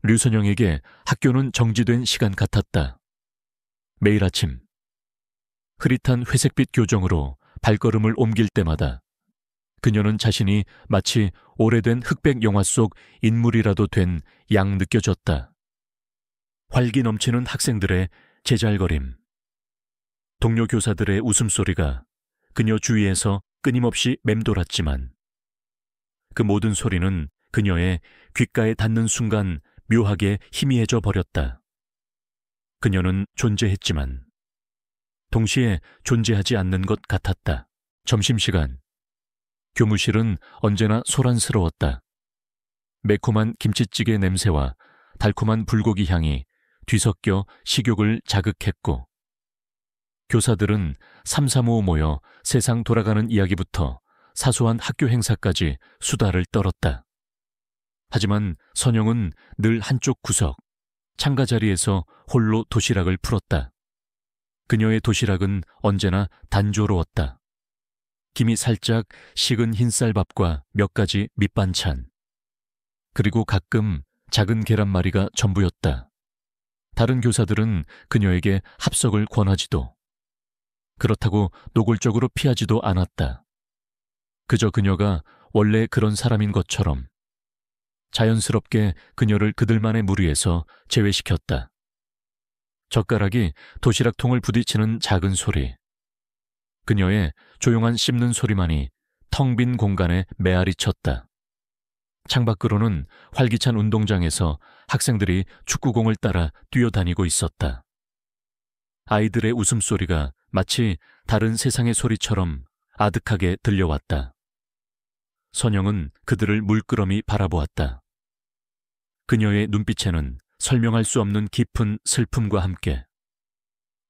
류선영에게 학교는 정지된 시간 같았다. 매일 아침 흐릿한 회색빛 교정으로 발걸음을 옮길 때마다 그녀는 자신이 마치 오래된 흑백 영화 속 인물이라도 된 양 느껴졌다. 활기 넘치는 학생들의 제잘거림, 동료 교사들의 웃음소리가 그녀 주위에서 끊임없이 맴돌았지만 그 모든 소리는 그녀의 귓가에 닿는 순간 묘하게 희미해져 버렸다. 그녀는 존재했지만 동시에 존재하지 않는 것 같았다. 점심시간, 교무실은 언제나 소란스러웠다. 매콤한 김치찌개 냄새와 달콤한 불고기 향이 뒤섞여 식욕을 자극했고 교사들은 삼삼오오 모여 세상 돌아가는 이야기부터 사소한 학교 행사까지 수다를 떨었다. 하지만 선영은 늘 한쪽 구석, 창가 자리에서 홀로 도시락을 풀었다. 그녀의 도시락은 언제나 단조로웠다. 김이 살짝 식은 흰쌀밥과 몇 가지 밑반찬, 그리고 가끔 작은 계란말이가 전부였다. 다른 교사들은 그녀에게 합석을 권하지도, 그렇다고 노골적으로 피하지도 않았다. 그저 그녀가 원래 그런 사람인 것처럼 자연스럽게 그녀를 그들만의 무리에서 제외시켰다. 젓가락이 도시락통을 부딪히는 작은 소리, 그녀의 조용한 씹는 소리만이 텅 빈 공간에 메아리 쳤다. 창밖으로는 활기찬 운동장에서 학생들이 축구공을 따라 뛰어다니고 있었다. 아이들의 웃음소리가 마치 다른 세상의 소리처럼 아득하게 들려왔다. 선영은 그들을 물끄러미 바라보았다. 그녀의 눈빛에는 설명할 수 없는 깊은 슬픔과 함께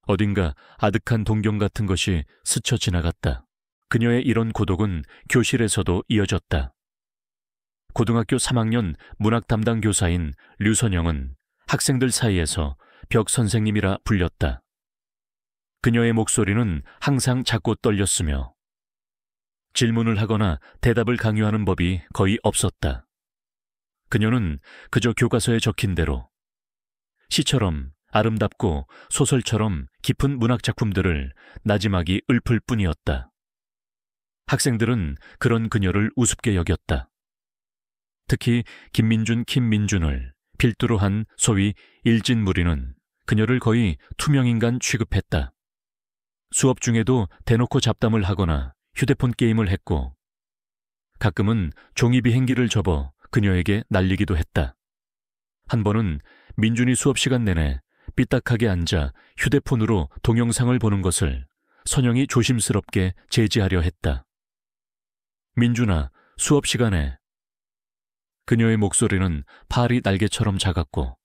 어딘가 아득한 동경 같은 것이 스쳐 지나갔다. 그녀의 이런 고독은 교실에서도 이어졌다. 고등학교 3학년 문학 담당 교사인 류선영은 학생들 사이에서 벽 선생님이라 불렸다. 그녀의 목소리는 항상 작고 떨렸으며 질문을 하거나 대답을 강요하는 법이 거의 없었다. 그녀는 그저 교과서에 적힌 대로 시처럼 아름답고 소설처럼 깊은 문학 작품들을 나지막이 읊을 뿐이었다. 학생들은 그런 그녀를 우습게 여겼다. 특히 김민준을 필두로 한 소위 일진무리는 그녀를 거의 투명인간 취급했다. 수업 중에도 대놓고 잡담을 하거나 휴대폰 게임을 했고 가끔은 종이 비행기를 접어 그녀에게 날리기도 했다. 한 번은 민준이 수업 시간 내내 삐딱하게 앉아 휴대폰으로 동영상을 보는 것을 선영이 조심스럽게 제지하려 했다. 민준아, 수업 시간에. 그녀의 목소리는 파리 날개처럼 작았고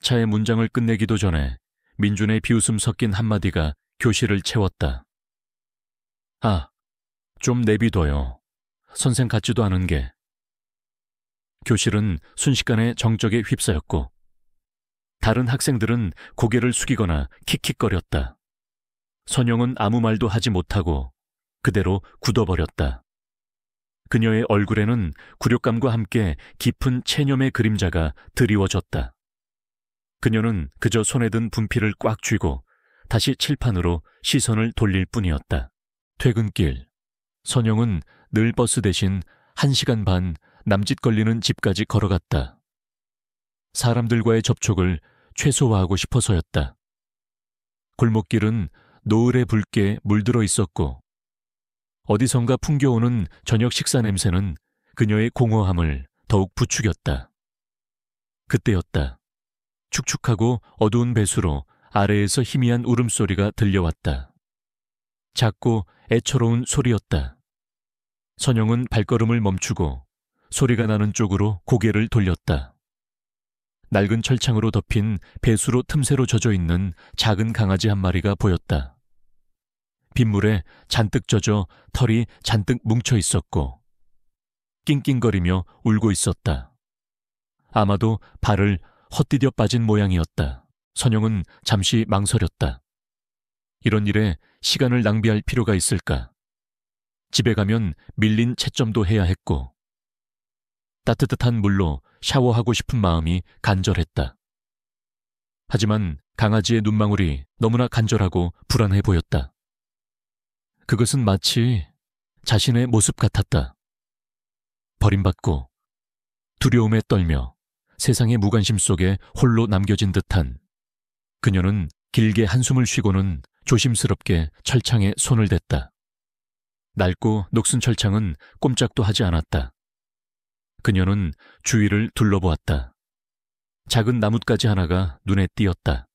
차의 문장을 끝내기도 전에 민준의 비웃음 섞인 한마디가 교실을 채웠다. 아, 좀 내비둬요. 선생 같지도 않은 게. 교실은 순식간에 정적에 휩싸였고 다른 학생들은 고개를 숙이거나 킥킥거렸다. 선영은 아무 말도 하지 못하고 그대로 굳어버렸다. 그녀의 얼굴에는 굴욕감과 함께 깊은 체념의 그림자가 드리워졌다. 그녀는 그저 손에 든 분필을 꽉 쥐고 다시 칠판으로 시선을 돌릴 뿐이었다. 퇴근길, 선영은 늘 버스 대신 1시간 반 남짓 걸리는 집까지 걸어갔다. 사람들과의 접촉을 최소화하고 싶어서였다. 골목길은 노을의 붉게 물들어 있었고 어디선가 풍겨오는 저녁 식사 냄새는 그녀의 공허함을 더욱 부추겼다. 그때였다. 축축하고 어두운 배수로 아래에서 희미한 울음소리가 들려왔다. 작고 애처로운 소리였다. 선영은 발걸음을 멈추고 소리가 나는 쪽으로 고개를 돌렸다. 낡은 철창으로 덮인 배수로 틈새로 젖어 있는 작은 강아지 한 마리가 보였다. 빗물에 잔뜩 젖어 털이 잔뜩 뭉쳐 있었고 낑낑거리며 울고 있었다. 아마도 발을 헛디뎌 빠진 모양이었다. 선영은 잠시 망설였다. 이런 일에 시간을 낭비할 필요가 있을까? 집에 가면 밀린 채점도 해야 했고 따뜻한 물로 샤워하고 싶은 마음이 간절했다. 하지만 강아지의 눈망울이 너무나 간절하고 불안해 보였다. 그것은 마치 자신의 모습 같았다. 버림받고 두려움에 떨며 세상의 무관심 속에 홀로 남겨진 듯한. 그녀는 길게 한숨을 쉬고는 조심스럽게 철창에 손을 댔다. 낡고 녹슨 철창은 꼼짝도 하지 않았다. 그녀는 주위를 둘러보았다. 작은 나뭇가지 하나가 눈에 띄었다.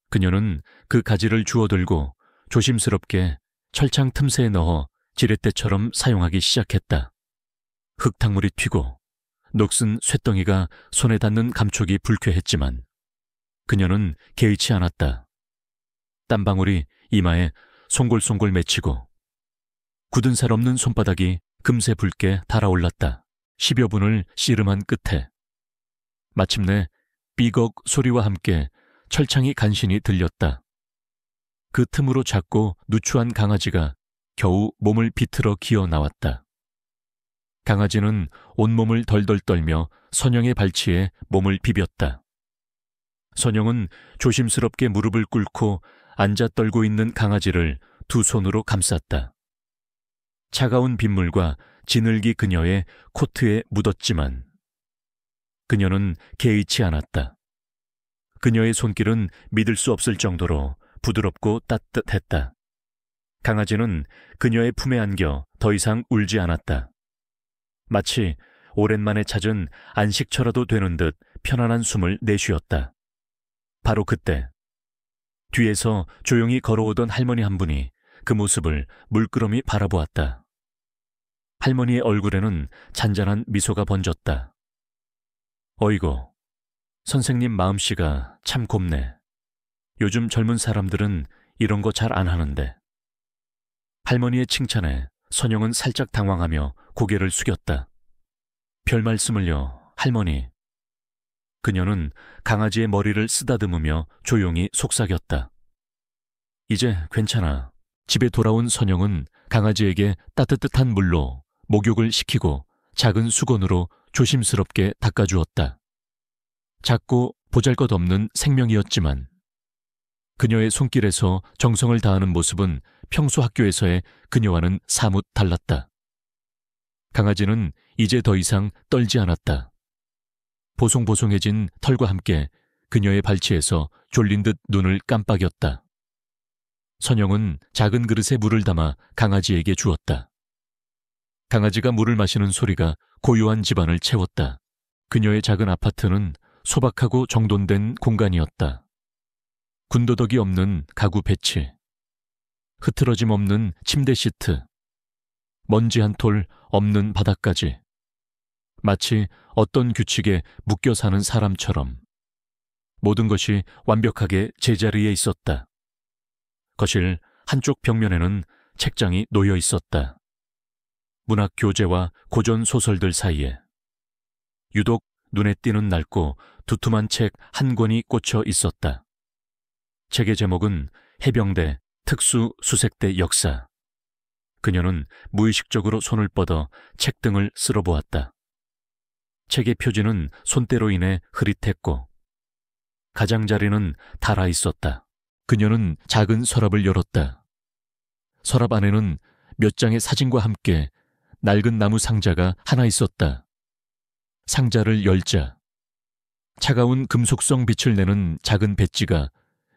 그녀는 그 가지를 주워들고 조심스럽게 철창 틈새에 넣어 지렛대처럼 사용하기 시작했다. 흙탕물이 튀고 녹슨 쇳덩이가 손에 닿는 감촉이 불쾌했지만 그녀는 개의치 않았다. 땀방울이 이마에 송골송골 맺히고 굳은 살 없는 손바닥이 금세 붉게 달아올랐다. 10여 분을 씨름한 끝에 마침내 삐걱 소리와 함께 철창이 간신히 들렸다. 그 틈으로 작고 누추한 강아지가 겨우 몸을 비틀어 기어 나왔다. 강아지는 온몸을 덜덜 떨며 선영의 발치에 몸을 비볐다. 선영은 조심스럽게 무릎을 꿇고 앉아 떨고 있는 강아지를 두 손으로 감쌌다. 차가운 빗물과 지늘기 그녀의 코트에 묻었지만 그녀는 개의치 않았다. 그녀의 손길은 믿을 수 없을 정도로 부드럽고 따뜻했다. 강아지는 그녀의 품에 안겨 더 이상 울지 않았다. 마치 오랜만에 찾은 안식처라도 되는 듯 편안한 숨을 내쉬었다. 바로 그때 뒤에서 조용히 걸어오던 할머니 한 분이 그 모습을 물끄러미 바라보았다. 할머니의 얼굴에는 잔잔한 미소가 번졌다. 어이고, 선생님 마음씨가 참 곱네. 요즘 젊은 사람들은 이런 거 잘 안 하는데. 할머니의 칭찬에 선영은 살짝 당황하며 고개를 숙였다. 별 말씀을요, 할머니. 그녀는 강아지의 머리를 쓰다듬으며 조용히 속삭였다. 이제 괜찮아. 집에 돌아온 선영은 강아지에게 따뜻한 물로 목욕을 시키고 작은 수건으로 조심스럽게 닦아주었다. 작고 보잘것없는 생명이었지만 그녀의 손길에서 정성을 다하는 모습은 평소 학교에서의 그녀와는 사뭇 달랐다. 강아지는 이제 더 이상 떨지 않았다. 보송보송해진 털과 함께 그녀의 발치에서 졸린 듯 눈을 깜빡였다. 선영은 작은 그릇에 물을 담아 강아지에게 주었다. 강아지가 물을 마시는 소리가 고요한 집안을 채웠다. 그녀의 작은 아파트는 소박하고 정돈된 공간이었다. 군더더기 없는 가구 배치, 흐트러짐 없는 침대 시트, 먼지 한 톨 없는 바닥까지 마치 어떤 규칙에 묶여 사는 사람처럼 모든 것이 완벽하게 제자리에 있었다. 거실 한쪽 벽면에는 책장이 놓여 있었다. 문학 교재와 고전 소설들 사이에 유독 눈에 띄는 낡고 두툼한 책 한 권이 꽂혀 있었다. 책의 제목은 해병대 특수 수색대 역사. 그녀는 무의식적으로 손을 뻗어 책등을 쓸어보았다. 책의 표지는 손때로 인해 흐릿했고 가장자리는 닳아 있었다. 그녀는 작은 서랍을 열었다. 서랍 안에는 몇 장의 사진과 함께 낡은 나무 상자가 하나 있었다. 상자를 열자 차가운 금속성 빛을 내는 작은 배지가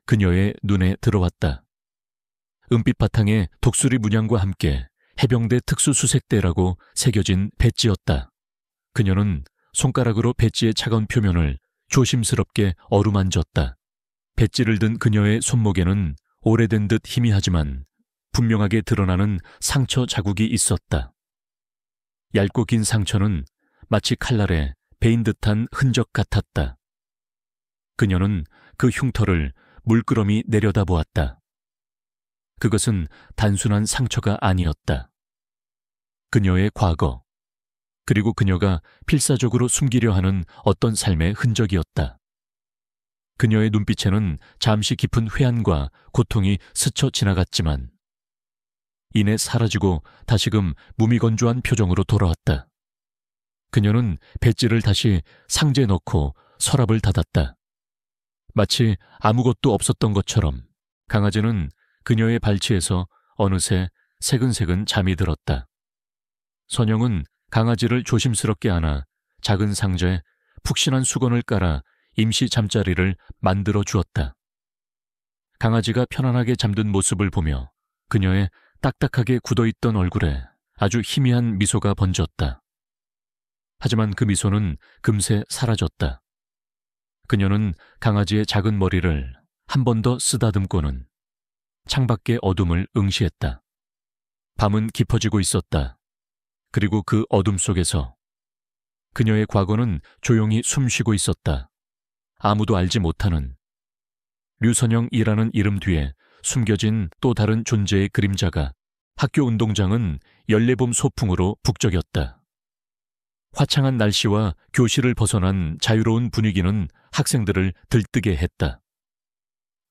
그녀의 눈에 들어왔다. 은빛 바탕에 독수리 문양과 함께 해병대 특수수색대라고 새겨진 배지였다. 그녀는 손가락으로 배지의 차가운 표면을 조심스럽게 어루만졌다. 배지를 든 그녀의 손목에는 오래된 듯 희미하지만 분명하게 드러나는 상처 자국이 있었다. 얇고 긴 상처는 마치 칼날에 베인 듯한 흔적 같았다. 그녀는 그 흉터를 물끄러미 내려다보았다. 그것은 단순한 상처가 아니었다. 그녀의 과거, 그리고 그녀가 필사적으로 숨기려 하는 어떤 삶의 흔적이었다. 그녀의 눈빛에는 잠시 깊은 회한과 고통이 스쳐 지나갔지만 이내 사라지고 다시금 무미건조한 표정으로 돌아왔다. 그녀는 배지를 다시 상자에 넣고 서랍을 닫았다. 마치 아무것도 없었던 것처럼 강아지는 그녀의 발치에서 어느새 새근새근 잠이 들었다. 선영은 강아지를 조심스럽게 안아 작은 상자에 푹신한 수건을 깔아 임시 잠자리를 만들어 주었다. 강아지가 편안하게 잠든 모습을 보며 그녀의 딱딱하게 굳어있던 얼굴에 아주 희미한 미소가 번졌다. 하지만 그 미소는 금세 사라졌다. 그녀는 강아지의 작은 머리를 한 번 더 쓰다듬고는 창밖의 어둠을 응시했다. 밤은 깊어지고 있었다. 그리고 그 어둠 속에서 그녀의 과거는 조용히 숨쉬고 있었다. 아무도 알지 못하는 류선영이라는 이름 뒤에 숨겨진 또 다른 존재의 그림자가 학교 운동장은 연례봄 소풍으로 북적였다. 화창한 날씨와 교실을 벗어난 자유로운 분위기는 학생들을 들뜨게 했다.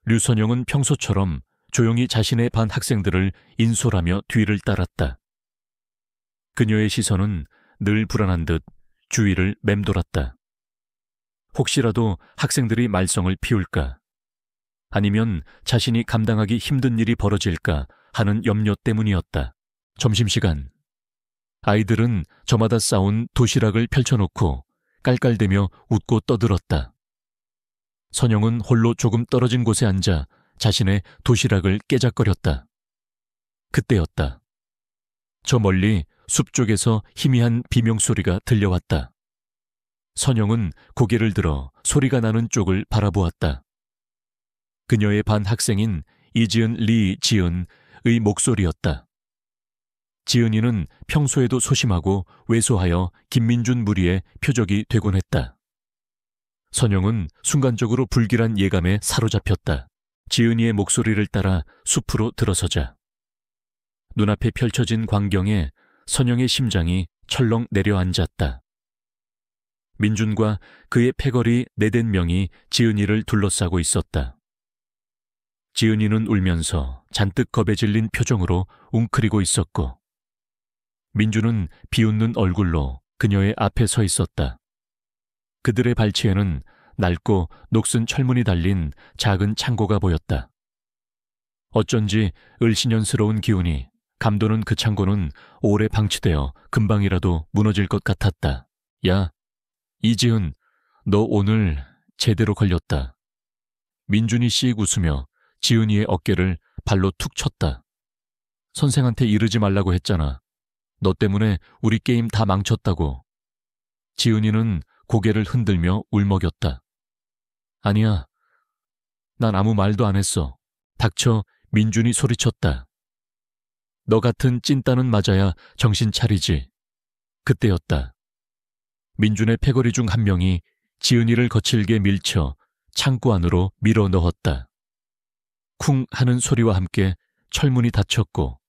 류선영은 평소처럼 조용히 자신의 반 학생들을 인솔하며 뒤를 따랐다. 그녀의 시선은 늘 불안한 듯 주위를 맴돌았다. 혹시라도 학생들이 말썽을 피울까? 아니면 자신이 감당하기 힘든 일이 벌어질까 하는 염려 때문이었다. 점심시간. 아이들은 저마다 싸온 도시락을 펼쳐놓고 깔깔대며 웃고 떠들었다. 선영은 홀로 조금 떨어진 곳에 앉아 자신의 도시락을 깨작거렸다. 그때였다. 저 멀리 숲 쪽에서 희미한 비명소리가 들려왔다. 선영은 고개를 들어 소리가 나는 쪽을 바라보았다. 그녀의 반 학생인 이지은 리 지은의 목소리였다. 지은이는 평소에도 소심하고 왜소하여 김민준 무리의 표적이 되곤 했다. 선영은 순간적으로 불길한 예감에 사로잡혔다. 지은이의 목소리를 따라 숲으로 들어서자 눈앞에 펼쳐진 광경에 선영의 심장이 철렁 내려앉았다. 민준과 그의 패거리 4~5명이 지은이를 둘러싸고 있었다. 지은이는 울면서 잔뜩 겁에 질린 표정으로 웅크리고 있었고 민준은 비웃는 얼굴로 그녀의 앞에 서 있었다. 그들의 발치에는 낡고 녹슨 철문이 달린 작은 창고가 보였다. 어쩐지 을씨년스러운 기운이 감도는 그 창고는 오래 방치되어 금방이라도 무너질 것 같았다. 야, 이지은, 너 오늘 제대로 걸렸다. 민준이 씩 웃으며 지은이의 어깨를 발로 툭 쳤다. 선생한테 이르지 말라고 했잖아. 너 때문에 우리 게임 다 망쳤다고. 지은이는 고개를 흔들며 울먹였다. 아니야. 난 아무 말도 안 했어. 닥쳐. 민준이 소리쳤다. 너 같은 찐따는 맞아야 정신 차리지. 그때였다. 민준의 패거리 중 한 명이 지은이를 거칠게 밀쳐 창고 안으로 밀어 넣었다. 쿵 하는 소리와 함께 철문이 닫혔고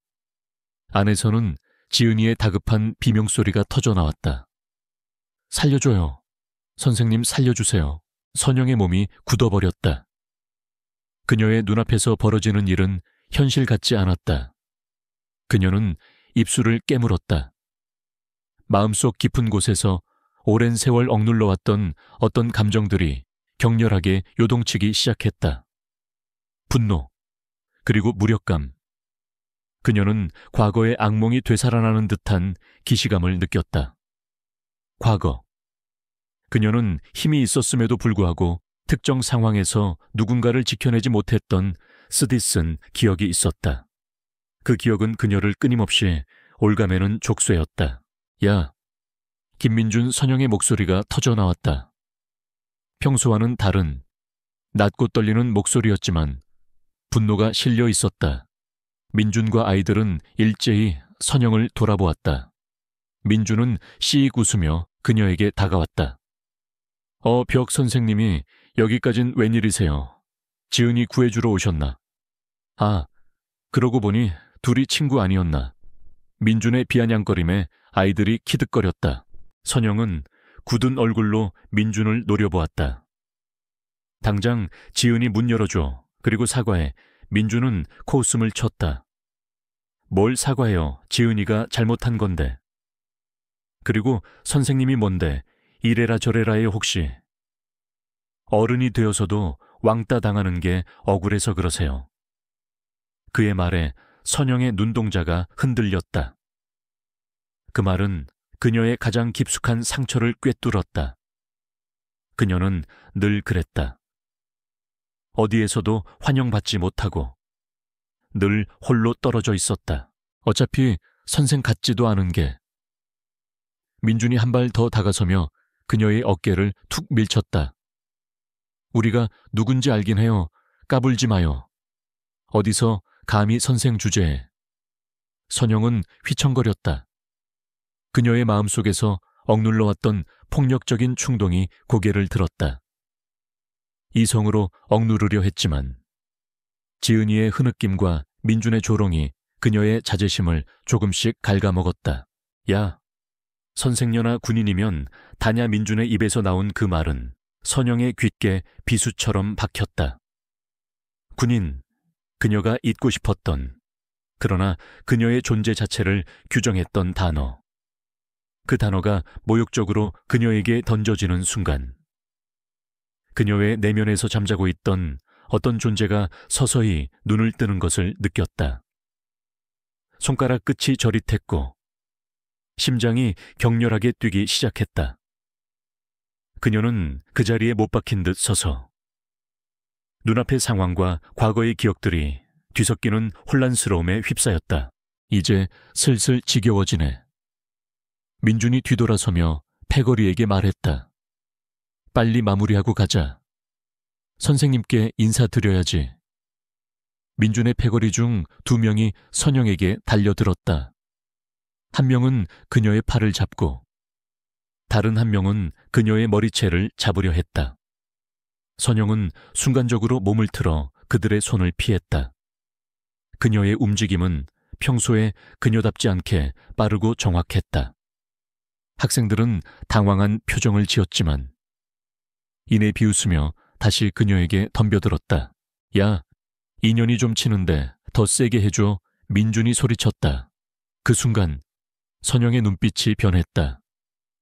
안에서는 지은이의 다급한 비명소리가 터져나왔다. 살려줘요. 선생님 살려주세요. 선영의 몸이 굳어버렸다. 그녀의 눈앞에서 벌어지는 일은 현실 같지 않았다. 그녀는 입술을 깨물었다. 마음속 깊은 곳에서 오랜 세월 억눌러왔던 어떤 감정들이 격렬하게 요동치기 시작했다. 분노, 그리고 무력감. 그녀는 과거의 악몽이 되살아나는 듯한 기시감을 느꼈다. 과거. 그녀는 힘이 있었음에도 불구하고 특정 상황에서 누군가를 지켜내지 못했던 쓰디쓴 기억이 있었다. 그 기억은 그녀를 끊임없이 올가매는 족쇄였다. 야, 김민준 선영의 목소리가 터져나왔다. 평소와는 다른 낮고 떨리는 목소리였지만 분노가 실려 있었다. 민준과 아이들은 일제히 선영을 돌아보았다. 민준은 씩 웃으며 그녀에게 다가왔다. 벽 선생님이 여기까진 웬일이세요? 지은이 구해주러 오셨나? 아, 그러고 보니 둘이 친구 아니었나? 민준의 비아냥거림에 아이들이 키득거렸다. 선영은 굳은 얼굴로 민준을 노려보았다. 당장 지은이 문 열어줘. 그리고 사과해. 민준은 코웃음을 쳤다. 뭘 사과해요? 지은이가 잘못한 건데. 그리고 선생님이 뭔데 이래라 저래라에 혹시. 어른이 되어서도 왕따 당하는 게 억울해서 그러세요. 그의 말에 선영의 눈동자가 흔들렸다. 그 말은 그녀의 가장 깊숙한 상처를 꿰뚫었다. 그녀는 늘 그랬다. 어디에서도 환영받지 못하고 늘 홀로 떨어져 있었다. 어차피 선생 같지도 않은 게. 민준이 한 발 더 다가서며 그녀의 어깨를 툭 밀쳤다. 우리가 누군지 알긴 해요. 까불지 마요. 어디서 감히 선생 주제에. 선영은 휘청거렸다. 그녀의 마음속에서 억눌러왔던 폭력적인 충동이 고개를 들었다. 이성으로 억누르려 했지만 지은이의 흐느낌과 민준의 조롱이 그녀의 자제심을 조금씩 갉아먹었다. 야, 선생녀나 군인이면 다냐. 민준의 입에서 나온 그 말은 선영의 귓게 비수처럼 박혔다. 군인, 그녀가 잊고 싶었던, 그러나 그녀의 존재 자체를 규정했던 단어. 그 단어가 모욕적으로 그녀에게 던져지는 순간 그녀의 내면에서 잠자고 있던 어떤 존재가 서서히 눈을 뜨는 것을 느꼈다. 손가락 끝이 저릿했고 심장이 격렬하게 뛰기 시작했다. 그녀는 그 자리에 못 박힌 듯 서서 눈앞의 상황과 과거의 기억들이 뒤섞이는 혼란스러움에 휩싸였다. 이제 슬슬 지겨워지네. 민준이 뒤돌아서며 패거리에게 말했다. 빨리 마무리하고 가자. 선생님께 인사드려야지. 민준의 패거리 중 2명이 선영에게 달려들었다. 한 명은 그녀의 팔을 잡고 다른 한 명은 그녀의 머리채를 잡으려 했다. 선영은 순간적으로 몸을 틀어 그들의 손을 피했다. 그녀의 움직임은 평소에 그녀답지 않게 빠르고 정확했다. 학생들은 당황한 표정을 지었지만 이내 비웃으며 다시 그녀에게 덤벼들었다. 야, 인연이 좀 치는데 더 세게 해줘. 민준이 소리쳤다. 그 순간 선영의 눈빛이 변했다.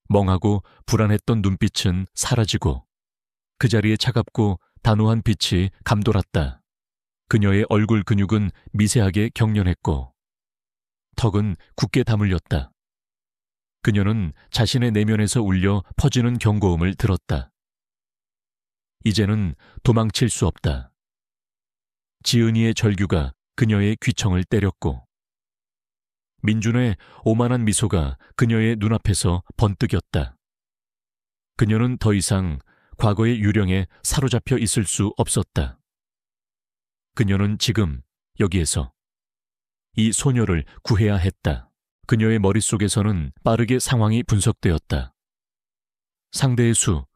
멍하고 불안했던 눈빛은 사라지고 그 자리에 차갑고 단호한 빛이 감돌았다. 그녀의 얼굴 근육은 미세하게 경련했고 턱은 굳게 다물렸다. 그녀는 자신의 내면에서 울려 퍼지는 경고음을 들었다. 이제는 도망칠 수 없다. 지은이의 절규가 그녀의 귀청을 때렸고 민준의 오만한 미소가 그녀의 눈앞에서 번뜩였다. 그녀는 더 이상 과거의 유령에 사로잡혀 있을 수 없었다. 그녀는 지금 여기에서 이 소녀를 구해야 했다. 그녀의 머릿속에서는 빠르게 상황이 분석되었다. 상대의 수,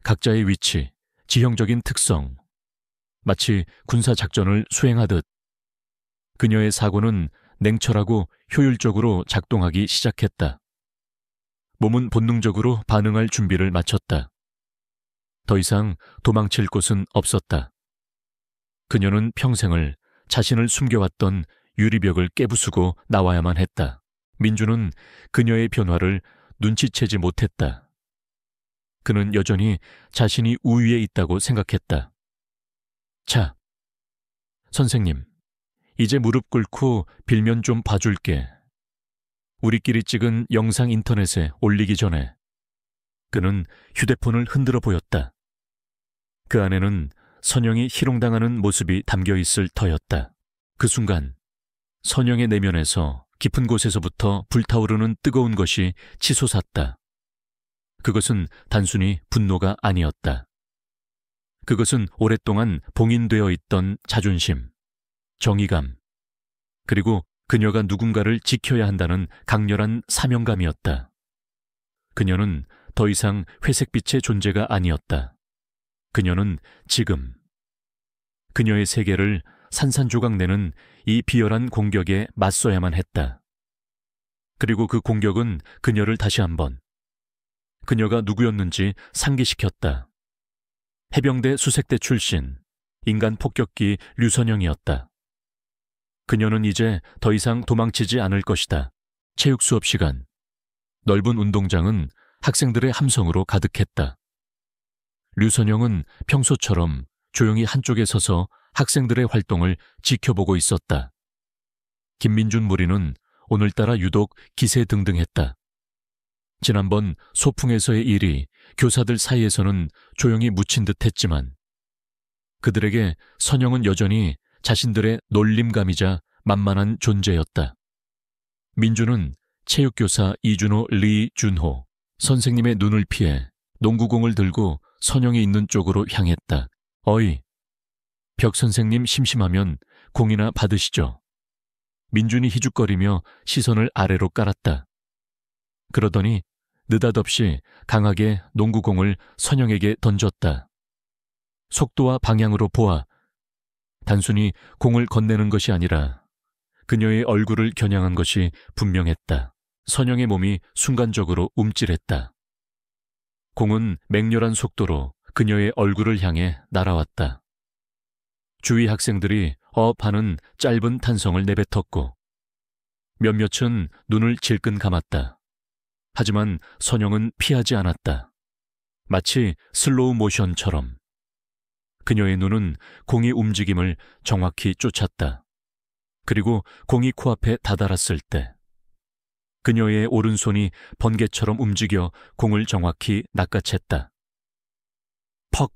각자의 위치, 지형적인 특성, 마치 군사작전을 수행하듯 그녀의 사고는 냉철하고 효율적으로 작동하기 시작했다. 몸은 본능적으로 반응할 준비를 마쳤다. 더 이상 도망칠 곳은 없었다. 그녀는 평생을 자신을 숨겨왔던 유리벽을 깨부수고 나와야만 했다. 민준은 그녀의 변화를 눈치채지 못했다. 그는 여전히 자신이 우위에 있다고 생각했다. 자, 선생님, 이제 무릎 꿇고 빌면 좀 봐줄게. 우리끼리 찍은 영상 인터넷에 올리기 전에 그는 휴대폰을 흔들어 보였다. 그 안에는 선영이 희롱당하는 모습이 담겨 있을 터였다. 그 순간 선영의 내면에서 깊은 곳에서부터 불타오르는 뜨거운 것이 치솟았다. 그것은 단순히 분노가 아니었다. 그것은 오랫동안 봉인되어 있던 자존심, 정의감, 그리고 그녀가 누군가를 지켜야 한다는 강렬한 사명감이었다. 그녀는 더 이상 회색빛의 존재가 아니었다. 그녀는 지금 그녀의 세계를 산산조각 내는 이 비열한 공격에 맞서야만 했다. 그리고 그 공격은 그녀를 다시 한번 그녀가 누구였는지 상기시켰다. 해병대 수색대 출신 인간 폭격기 류선영이었다. 그녀는 이제 더 이상 도망치지 않을 것이다. 체육 수업 시간 넓은 운동장은 학생들의 함성으로 가득했다. 류선영은 평소처럼 조용히 한쪽에 서서 학생들의 활동을 지켜보고 있었다. 김민준 무리는 오늘따라 유독 기세등등했다. 지난번 소풍에서의 일이 교사들 사이에서는 조용히 묻힌 듯 했지만 그들에게 선영은 여전히 자신들의 놀림감이자 만만한 존재였다. 민주는 체육교사 이준호, 리준호 선생님의 눈을 피해 농구공을 들고 선영이 있는 쪽으로 향했다. 어이, 벽 선생님 심심하면 공이나 받으시죠. 민준이 희죽거리며 시선을 아래로 깔았다. 그러더니 느닷없이 강하게 농구공을 선영에게 던졌다. 속도와 방향으로 보아 단순히 공을 건네는 것이 아니라 그녀의 얼굴을 겨냥한 것이 분명했다. 선영의 몸이 순간적으로 움찔했다. 공은 맹렬한 속도로 그녀의 얼굴을 향해 날아왔다. 주위 학생들이 하는 짧은 탄성을 내뱉었고 몇몇은 눈을 질끈 감았다. 하지만 선영은 피하지 않았다. 마치 슬로우 모션처럼. 그녀의 눈은 공의 움직임을 정확히 쫓았다. 그리고 공이 코앞에 다다랐을 때 그녀의 오른손이 번개처럼 움직여 공을 정확히 낚아챘다. 퍽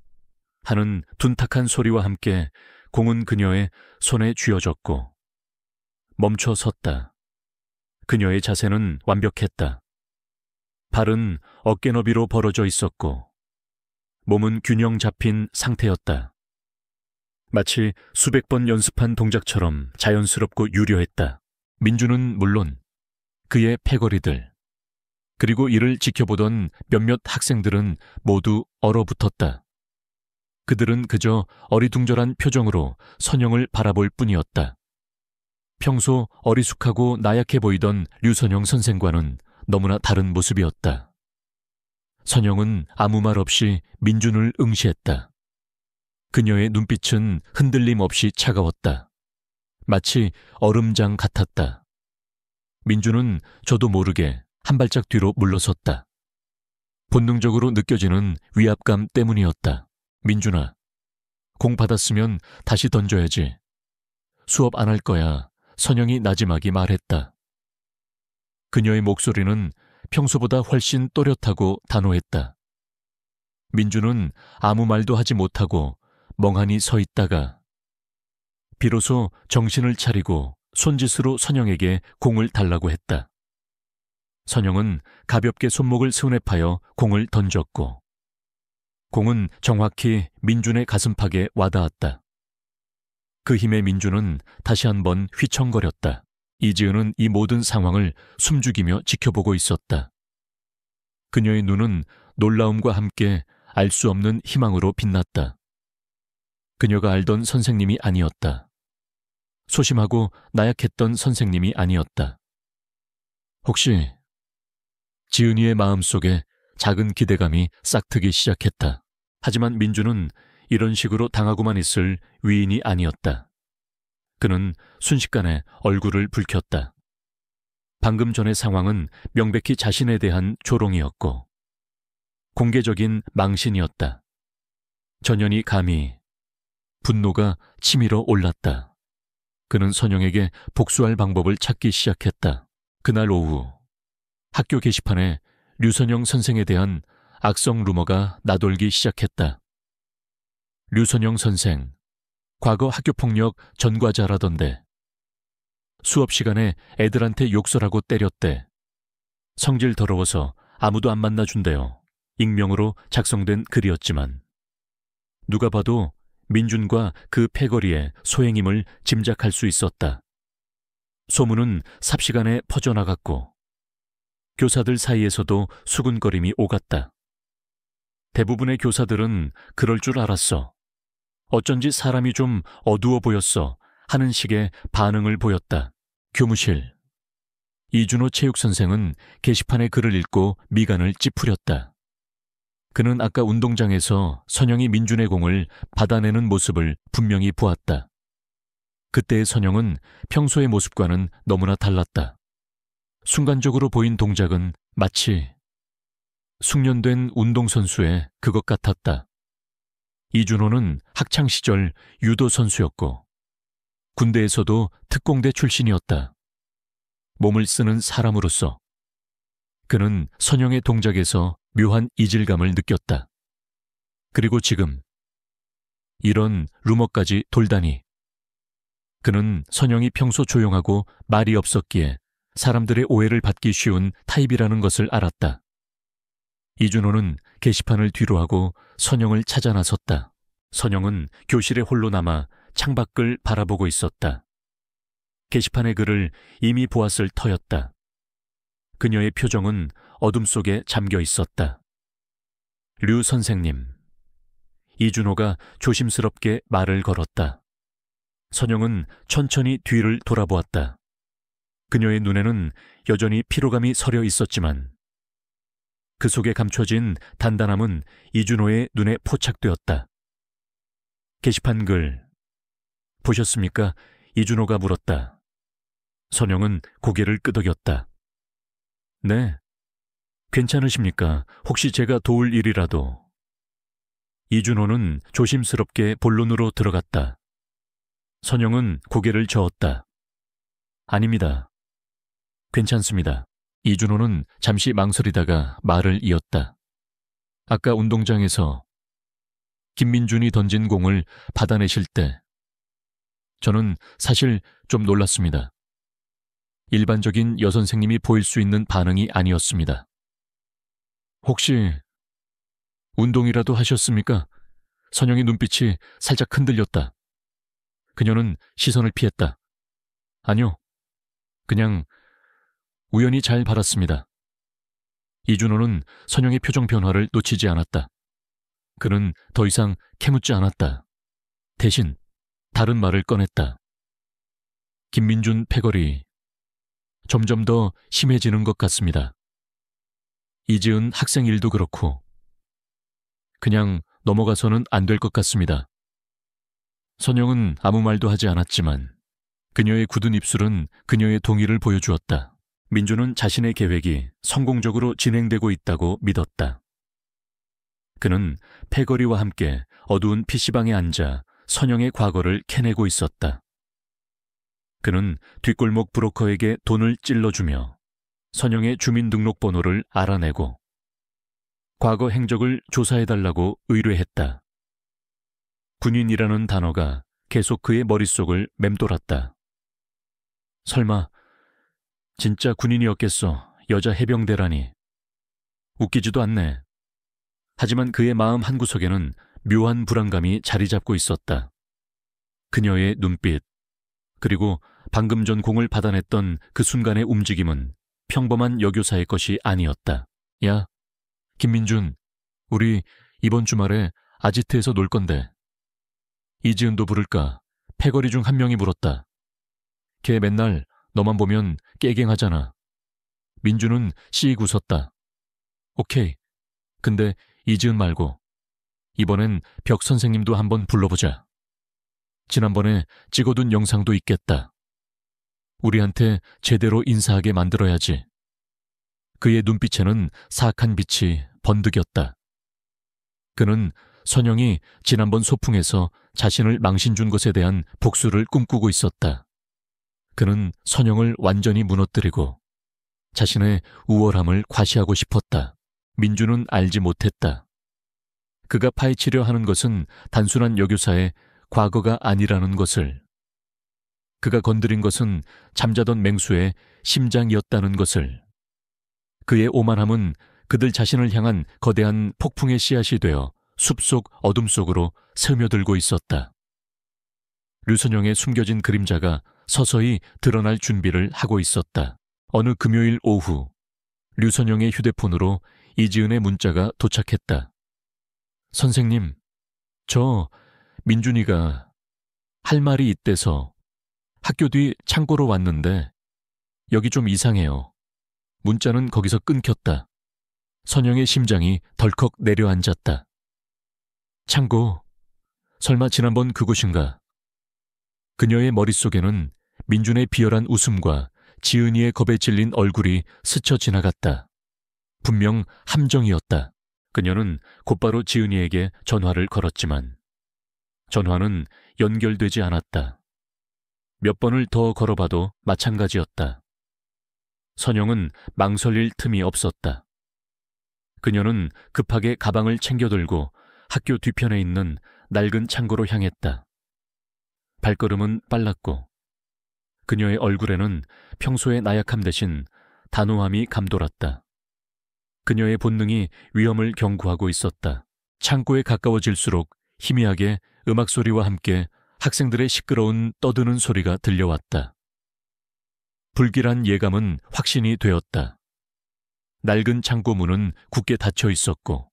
하는 둔탁한 소리와 함께 공은 그녀의 손에 쥐어졌고 멈춰 섰다. 그녀의 자세는 완벽했다. 발은 어깨 너비로 벌어져 있었고 몸은 균형 잡힌 상태였다. 마치 수백 번 연습한 동작처럼 자연스럽고 유려했다. 민주는 물론 그의 패거리들 그리고 이를 지켜보던 몇몇 학생들은 모두 얼어붙었다. 그들은 그저 어리둥절한 표정으로 선영을 바라볼 뿐이었다. 평소 어리숙하고 나약해 보이던 류선영 선생과는 너무나 다른 모습이었다. 선영은 아무 말 없이 민준을 응시했다. 그녀의 눈빛은 흔들림 없이 차가웠다. 마치 얼음장 같았다. 민준은 저도 모르게 한 발짝 뒤로 물러섰다. 본능적으로 느껴지는 위압감 때문이었다. 민준아, 공 받았으면 다시 던져야지. 수업 안 할 거야. 선영이 나지막이 말했다. 그녀의 목소리는 평소보다 훨씬 또렷하고 단호했다. 민준은 아무 말도 하지 못하고 멍하니 서 있다가 비로소 정신을 차리고 손짓으로 선영에게 공을 달라고 했다. 선영은 가볍게 손목을 스냅하여 공을 던졌고 공은 정확히 민준의 가슴팍에 와닿았다. 그 힘에 민준은 다시 한번 휘청거렸다. 이지은은 이 모든 상황을 숨죽이며 지켜보고 있었다. 그녀의 눈은 놀라움과 함께 알 수 없는 희망으로 빛났다. 그녀가 알던 선생님이 아니었다. 소심하고 나약했던 선생님이 아니었다. 혹시 지은이의 마음속에 작은 기대감이 싹트기 시작했다. 하지만 민주는 이런 식으로 당하고만 있을 위인이 아니었다. 그는 순식간에 얼굴을 붉혔다. 방금 전의 상황은 명백히 자신에 대한 조롱이었고 공개적인 망신이었다. 전연이 감히 분노가 치밀어 올랐다. 그는 선영에게 복수할 방법을 찾기 시작했다. 그날 오후 학교 게시판에 류선영 선생에 대한 악성 루머가 나돌기 시작했다. 류선영 선생, 과거 학교폭력 전과자라던데. 수업 시간에 애들한테 욕설하고 때렸대. 성질 더러워서 아무도 안 만나준대요. 익명으로 작성된 글이었지만 누가 봐도 민준과 그 패거리의 소행임을 짐작할 수 있었다. 소문은 삽시간에 퍼져나갔고 교사들 사이에서도 수군거림이 오갔다. 대부분의 교사들은 그럴 줄 알았어. 어쩐지 사람이 좀 어두워 보였어 하는 식의 반응을 보였다. 교무실. 이준호 체육선생은 게시판의 글을 읽고 미간을 찌푸렸다. 그는 아까 운동장에서 선영이 민준의 공을 받아내는 모습을 분명히 보았다. 그때의 선영은 평소의 모습과는 너무나 달랐다. 순간적으로 보인 동작은 마치 숙련된 운동선수의 그것 같았다. 이준호는 학창시절 유도 선수였고 군대에서도 특공대 출신이었다. 몸을 쓰는 사람으로서 그는 선영의 동작에서 묘한 이질감을 느꼈다. 그리고 지금 이런 루머까지 돌다니. 그는 선영이 평소 조용하고 말이 없었기에 사람들의 오해를 받기 쉬운 타입이라는 것을 알았다. 이준호는 게시판을 뒤로하고 선영을 찾아 나섰다. 선영은 교실에 홀로 남아 창밖을 바라보고 있었다. 게시판의 글을 이미 보았을 터였다. 그녀의 표정은 어둠 속에 잠겨 있었다. 류 선생님. 이준호가 조심스럽게 말을 걸었다. 선영은 천천히 뒤를 돌아보았다. 그녀의 눈에는 여전히 피로감이 서려 있었지만 그 속에 감춰진 단단함은 이준호의 눈에 포착되었다. 게시판 글 보셨습니까? 이준호가 물었다. 선영은 고개를 끄덕였다. 네. 괜찮으십니까? 혹시 제가 도울 일이라도. 이준호는 조심스럽게 본론으로 들어갔다. 선영은 고개를 저었다. 아닙니다. 괜찮습니다. 이준호는 잠시 망설이다가 말을 이었다. 아까 운동장에서 김민준이 던진 공을 받아내실 때 저는 사실 좀 놀랐습니다. 일반적인 여선생님이 보일 수 있는 반응이 아니었습니다. 혹시 운동이라도 하셨습니까? 선영의 눈빛이 살짝 흔들렸다. 그녀는 시선을 피했다. 아니요. 그냥 우연히 잘 받았습니다. 이준호는 선영의 표정 변화를 놓치지 않았다. 그는 더 이상 캐묻지 않았다. 대신 다른 말을 꺼냈다. 김민준 패거리 점점 더 심해지는 것 같습니다. 이지은 학생 일도 그렇고 그냥 넘어가서는 안 될 것 같습니다. 선영은 아무 말도 하지 않았지만 그녀의 굳은 입술은 그녀의 동의를 보여주었다. 민준은 자신의 계획이 성공적으로 진행되고 있다고 믿었다. 그는 패거리와 함께 어두운 PC방에 앉아 선영의 과거를 캐내고 있었다. 그는 뒷골목 브로커에게 돈을 찔러주며 선영의 주민등록번호를 알아내고 과거 행적을 조사해달라고 의뢰했다. 군인이라는 단어가 계속 그의 머릿속을 맴돌았다. 설마 진짜 군인이었겠어. 여자 해병대라니. 웃기지도 않네. 하지만 그의 마음 한구석에는 묘한 불안감이 자리 잡고 있었다. 그녀의 눈빛, 그리고 방금 전 공을 받아냈던 그 순간의 움직임은 평범한 여교사의 것이 아니었다. 야, 김민준, 우리 이번 주말에 아지트에서 놀 건데. 이지은도 부를까? 패거리 중 한 명이 물었다. 걔 맨날 너만 보면 깨갱하잖아. 민준은 씩 웃었다. 오케이. 근데 이지은 말고 이번엔 벽 선생님도 한번 불러보자. 지난번에 찍어둔 영상도 있겠다. 우리한테 제대로 인사하게 만들어야지. 그의 눈빛에는 사악한 빛이 번득였다. 그는 선영이 지난번 소풍에서 자신을 망신 준 것에 대한 복수를 꿈꾸고 있었다. 그는 선영을 완전히 무너뜨리고 자신의 우월함을 과시하고 싶었다. 민주는 알지 못했다. 그가 파헤치려 하는 것은 단순한 여교사의 과거가 아니라는 것을. 그가 건드린 것은 잠자던 맹수의 심장이었다는 것을. 그의 오만함은 그들 자신을 향한 거대한 폭풍의 씨앗이 되어 숲속 어둠 속으로 스며들고 있었다. 류선영의 숨겨진 그림자가 서서히 드러날 준비를 하고 있었다. 어느 금요일 오후, 류선영의 휴대폰으로 이지은의 문자가 도착했다. 선생님, 저 민준이가 할 말이 있대서 학교 뒤 창고로 왔는데 여기 좀 이상해요. 문자는 거기서 끊겼다. 선영의 심장이 덜컥 내려앉았다. 창고, 설마 지난번 그곳인가? 그녀의 머릿속에는 민준의 비열한 웃음과 지은이의 겁에 질린 얼굴이 스쳐 지나갔다. 분명 함정이었다. 그녀는 곧바로 지은이에게 전화를 걸었지만 전화는 연결되지 않았다. 몇 번을 더 걸어봐도 마찬가지였다. 선영은 망설일 틈이 없었다. 그녀는 급하게 가방을 챙겨 들고 학교 뒤편에 있는 낡은 창고로 향했다. 발걸음은 빨랐고 그녀의 얼굴에는 평소의 나약함 대신 단호함이 감돌았다. 그녀의 본능이 위험을 경고하고 있었다. 창고에 가까워질수록 희미하게 음악 소리와 함께 학생들의 시끄러운 떠드는 소리가 들려왔다. 불길한 예감은 확신이 되었다. 낡은 창고 문은 굳게 닫혀 있었고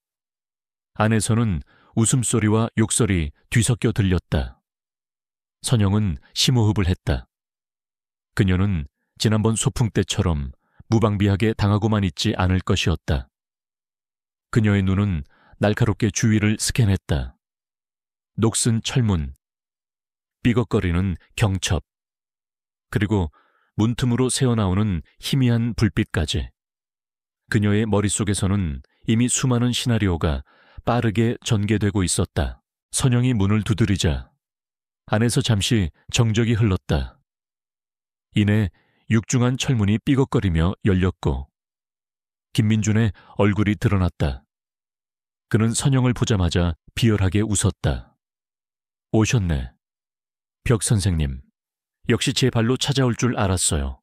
안에서는 웃음소리와 욕설이 뒤섞여 들렸다. 선영은 심호흡을 했다. 그녀는 지난번 소풍 때처럼 무방비하게 당하고만 있지 않을 것이었다. 그녀의 눈은 날카롭게 주위를 스캔했다. 녹슨 철문, 삐걱거리는 경첩, 그리고 문틈으로 새어나오는 희미한 불빛까지. 그녀의 머릿속에서는 이미 수많은 시나리오가 빠르게 전개되고 있었다. 선영이 문을 두드리자 안에서 잠시 정적이 흘렀다. 이내 육중한 철문이 삐걱거리며 열렸고 김민준의 얼굴이 드러났다. 그는 선영을 보자마자 비열하게 웃었다. 오셨네. 벽 선생님. 역시 제 발로 찾아올 줄 알았어요.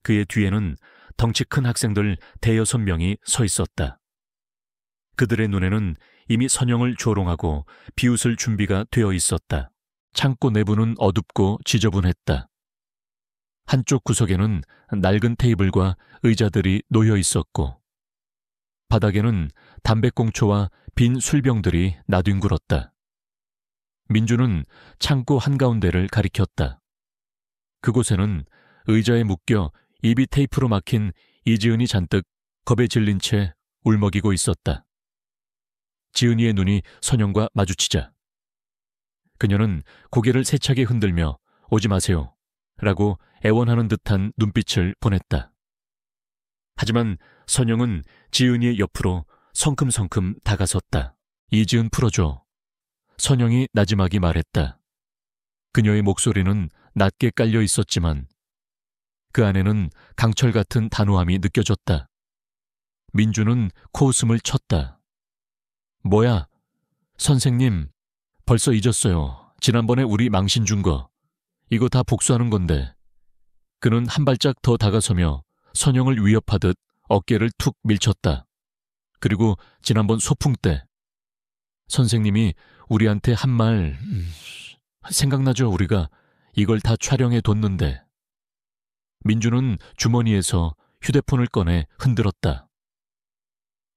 그의 뒤에는 덩치 큰 학생들 대여섯 명이 서 있었다. 그들의 눈에는 이미 선영을 조롱하고 비웃을 준비가 되어 있었다. 창고 내부는 어둡고 지저분했다. 한쪽 구석에는 낡은 테이블과 의자들이 놓여 있었고 바닥에는 담배꽁초와 빈 술병들이 나뒹굴었다. 민주는 창고 한가운데를 가리켰다. 그곳에는 의자에 묶여 입이 테이프로 막힌 이지은이 잔뜩 겁에 질린 채 울먹이고 있었다. 지은이의 눈이 선영과 마주치자 그녀는 고개를 세차게 흔들며 오지 마세요 라고 애원하는 듯한 눈빛을 보냈다. 하지만 선영은 지은이의 옆으로 성큼성큼 다가섰다. 이지은 풀어줘. 선영이 나지막이 말했다. 그녀의 목소리는 낮게 깔려 있었지만 그 안에는 강철 같은 단호함이 느껴졌다. 민주는 코웃음을 쳤다. 뭐야? 선생님, 벌써 잊었어요. 지난번에 우리 망신 준 거. 이거 다 복수하는 건데. 그는 한 발짝 더 다가서며 선영을 위협하듯 어깨를 툭 밀쳤다. 그리고 지난번 소풍 때 선생님이 우리한테 한 말 생각나죠? 우리가 이걸 다 촬영해 뒀는데. 민주는 주머니에서 휴대폰을 꺼내 흔들었다.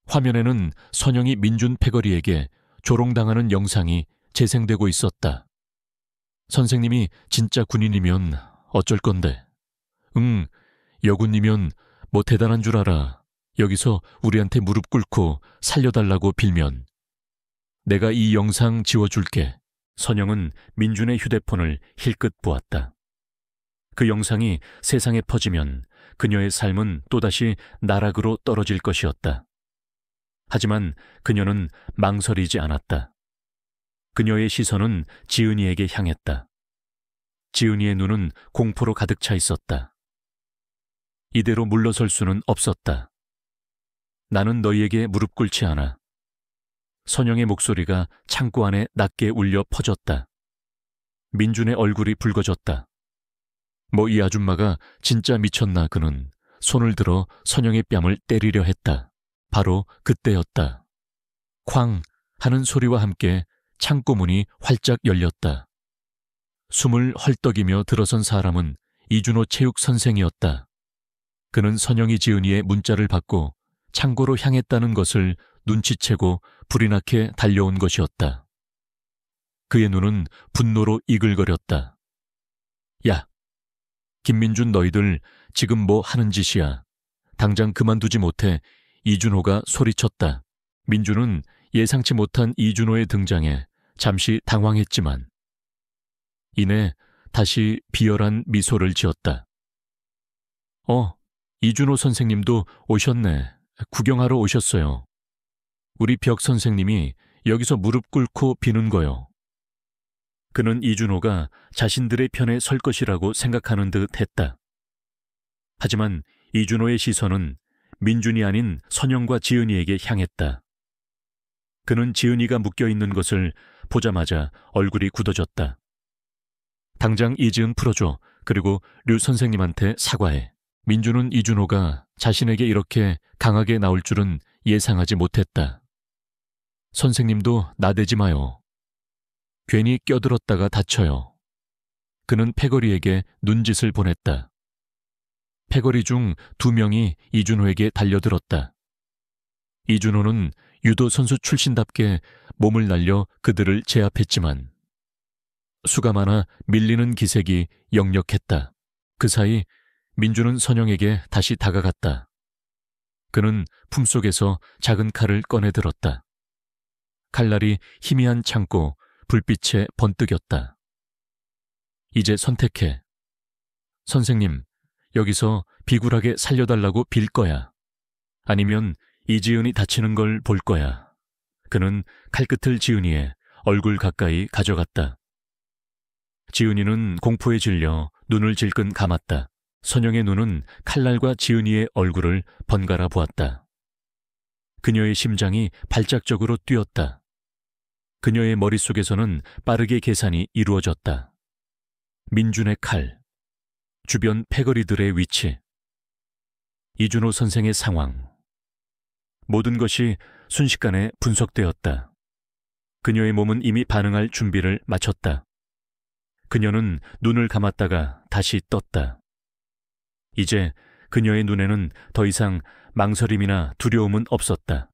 화면에는 선영이 민준 패거리에게 조롱당하는 영상이 재생되고 있었다. 선생님이 진짜 군인이면 어쩔 건데. 응, 여군이면 뭐 대단한 줄 알아. 여기서 우리한테 무릎 꿇고 살려달라고 빌면. 내가 이 영상 지워줄게. 선영은 민준의 휴대폰을 힐끗 보았다. 그 영상이 세상에 퍼지면 그녀의 삶은 또다시 나락으로 떨어질 것이었다. 하지만 그녀는 망설이지 않았다. 그녀의 시선은 지은이에게 향했다. 지은이의 눈은 공포로 가득 차 있었다. 이대로 물러설 수는 없었다. 나는 너희에게 무릎 꿇지 않아. 선영의 목소리가 창고 안에 낮게 울려 퍼졌다. 민준의 얼굴이 붉어졌다. 뭐 이 아줌마가 진짜 미쳤나. 그는 손을 들어 선영의 뺨을 때리려 했다. 바로 그때였다. 쾅 하는 소리와 함께 창고 문이 활짝 열렸다. 숨을 헐떡이며 들어선 사람은 이준호 체육 선생이었다. 그는 선영이 지은이의 문자를 받고 창고로 향했다는 것을 눈치채고 불이 나게 달려온 것이었다. 그의 눈은 분노로 이글거렸다. 야, 김민준 너희들 지금 뭐 하는 짓이야. 당장 그만두지 못해. 이준호가 소리쳤다. 민준은 예상치 못한 이준호의 등장에 잠시 당황했지만 이내 다시 비열한 미소를 지었다. 이준호 선생님도 오셨네. 구경하러 오셨어요. 우리 벽 선생님이 여기서 무릎 꿇고 비는 거요. 그는 이준호가 자신들의 편에 설 것이라고 생각하는 듯 했다. 하지만 이준호의 시선은 민준이 아닌 선영과 지은이에게 향했다. 그는 지은이가 묶여있는 것을 보자마자 얼굴이 굳어졌다. 당장 이지은 풀어줘. 그리고 류 선생님한테 사과해. 민준은 이준호가 자신에게 이렇게 강하게 나올 줄은 예상하지 못했다. 선생님도 나대지 마요. 괜히 껴들었다가 다쳐요. 그는 패거리에게 눈짓을 보냈다. 패거리 중 2명이 이준호에게 달려들었다. 이준호는 유도 선수 출신답게 몸을 날려 그들을 제압했지만 수가 많아 밀리는 기색이 역력했다. 그 사이 민준은 선영에게 다시 다가갔다. 그는 품속에서 작은 칼을 꺼내 들었다. 칼날이 희미한 창고 불빛에 번뜩였다. 이제 선택해. 선생님, 여기서 비굴하게 살려달라고 빌 거야. 아니면 이지은이 다치는 걸 볼 거야. 그는 칼끝을 지은이의 얼굴 가까이 가져갔다. 지은이는 공포에 질려 눈을 질끈 감았다. 선영의 눈은 칼날과 지은이의 얼굴을 번갈아 보았다. 그녀의 심장이 발작적으로 뛰었다. 그녀의 머릿속에서는 빠르게 계산이 이루어졌다. 민준의 칼, 주변 패거리들의 위치, 이준호 선생의 상황. 모든 것이 순식간에 분석되었다. 그녀의 몸은 이미 반응할 준비를 마쳤다. 그녀는 눈을 감았다가 다시 떴다. 이제 그녀의 눈에는 더 이상 망설임이나 두려움은 없었다.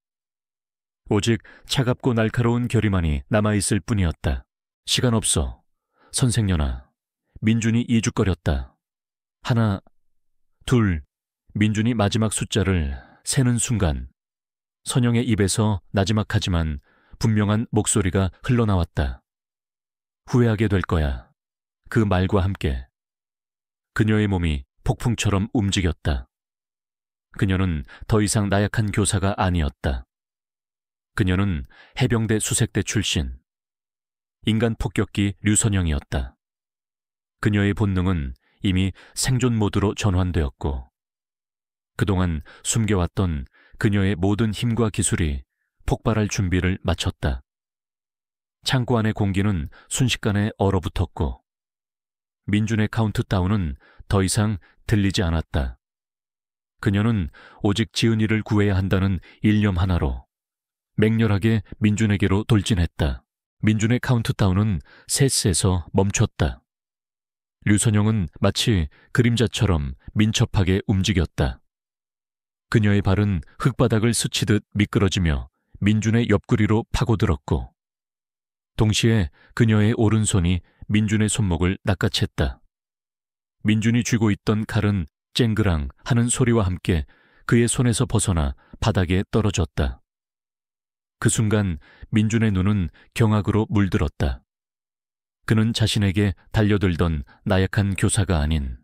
오직 차갑고 날카로운 결의만이 남아있을 뿐이었다. 시간 없어. 선생년아. 민준이 이죽거렸다. 1, 2. 민준이 마지막 숫자를 세는 순간 선영의 입에서 나지막하지만 분명한 목소리가 흘러나왔다. 후회하게 될 거야. 그 말과 함께 그녀의 몸이 폭풍처럼 움직였다. 그녀는 더 이상 나약한 교사가 아니었다. 그녀는 해병대 수색대 출신, 인간 폭격기 류선영이었다. 그녀의 본능은 이미 생존 모드로 전환되었고 그동안 숨겨왔던 그녀의 모든 힘과 기술이 폭발할 준비를 마쳤다. 창고 안의 공기는 순식간에 얼어붙었고 민준의 카운트다운은 더 이상 들리지 않았다. 그녀는 오직 지은이를 구해야 한다는 일념 하나로 맹렬하게 민준에게로 돌진했다. 민준의 카운트다운은 셋에서 멈췄다. 류선영은 마치 그림자처럼 민첩하게 움직였다. 그녀의 발은 흙바닥을 스치듯 미끄러지며 민준의 옆구리로 파고들었고 동시에 그녀의 오른손이 민준의 손목을 낚아챘다. 민준이 쥐고 있던 칼은 쨍그랑 하는 소리와 함께 그의 손에서 벗어나 바닥에 떨어졌다. 그 순간 민준의 눈은 경악으로 물들었다. 그는 자신에게 달려들던 나약한 교사가 아닌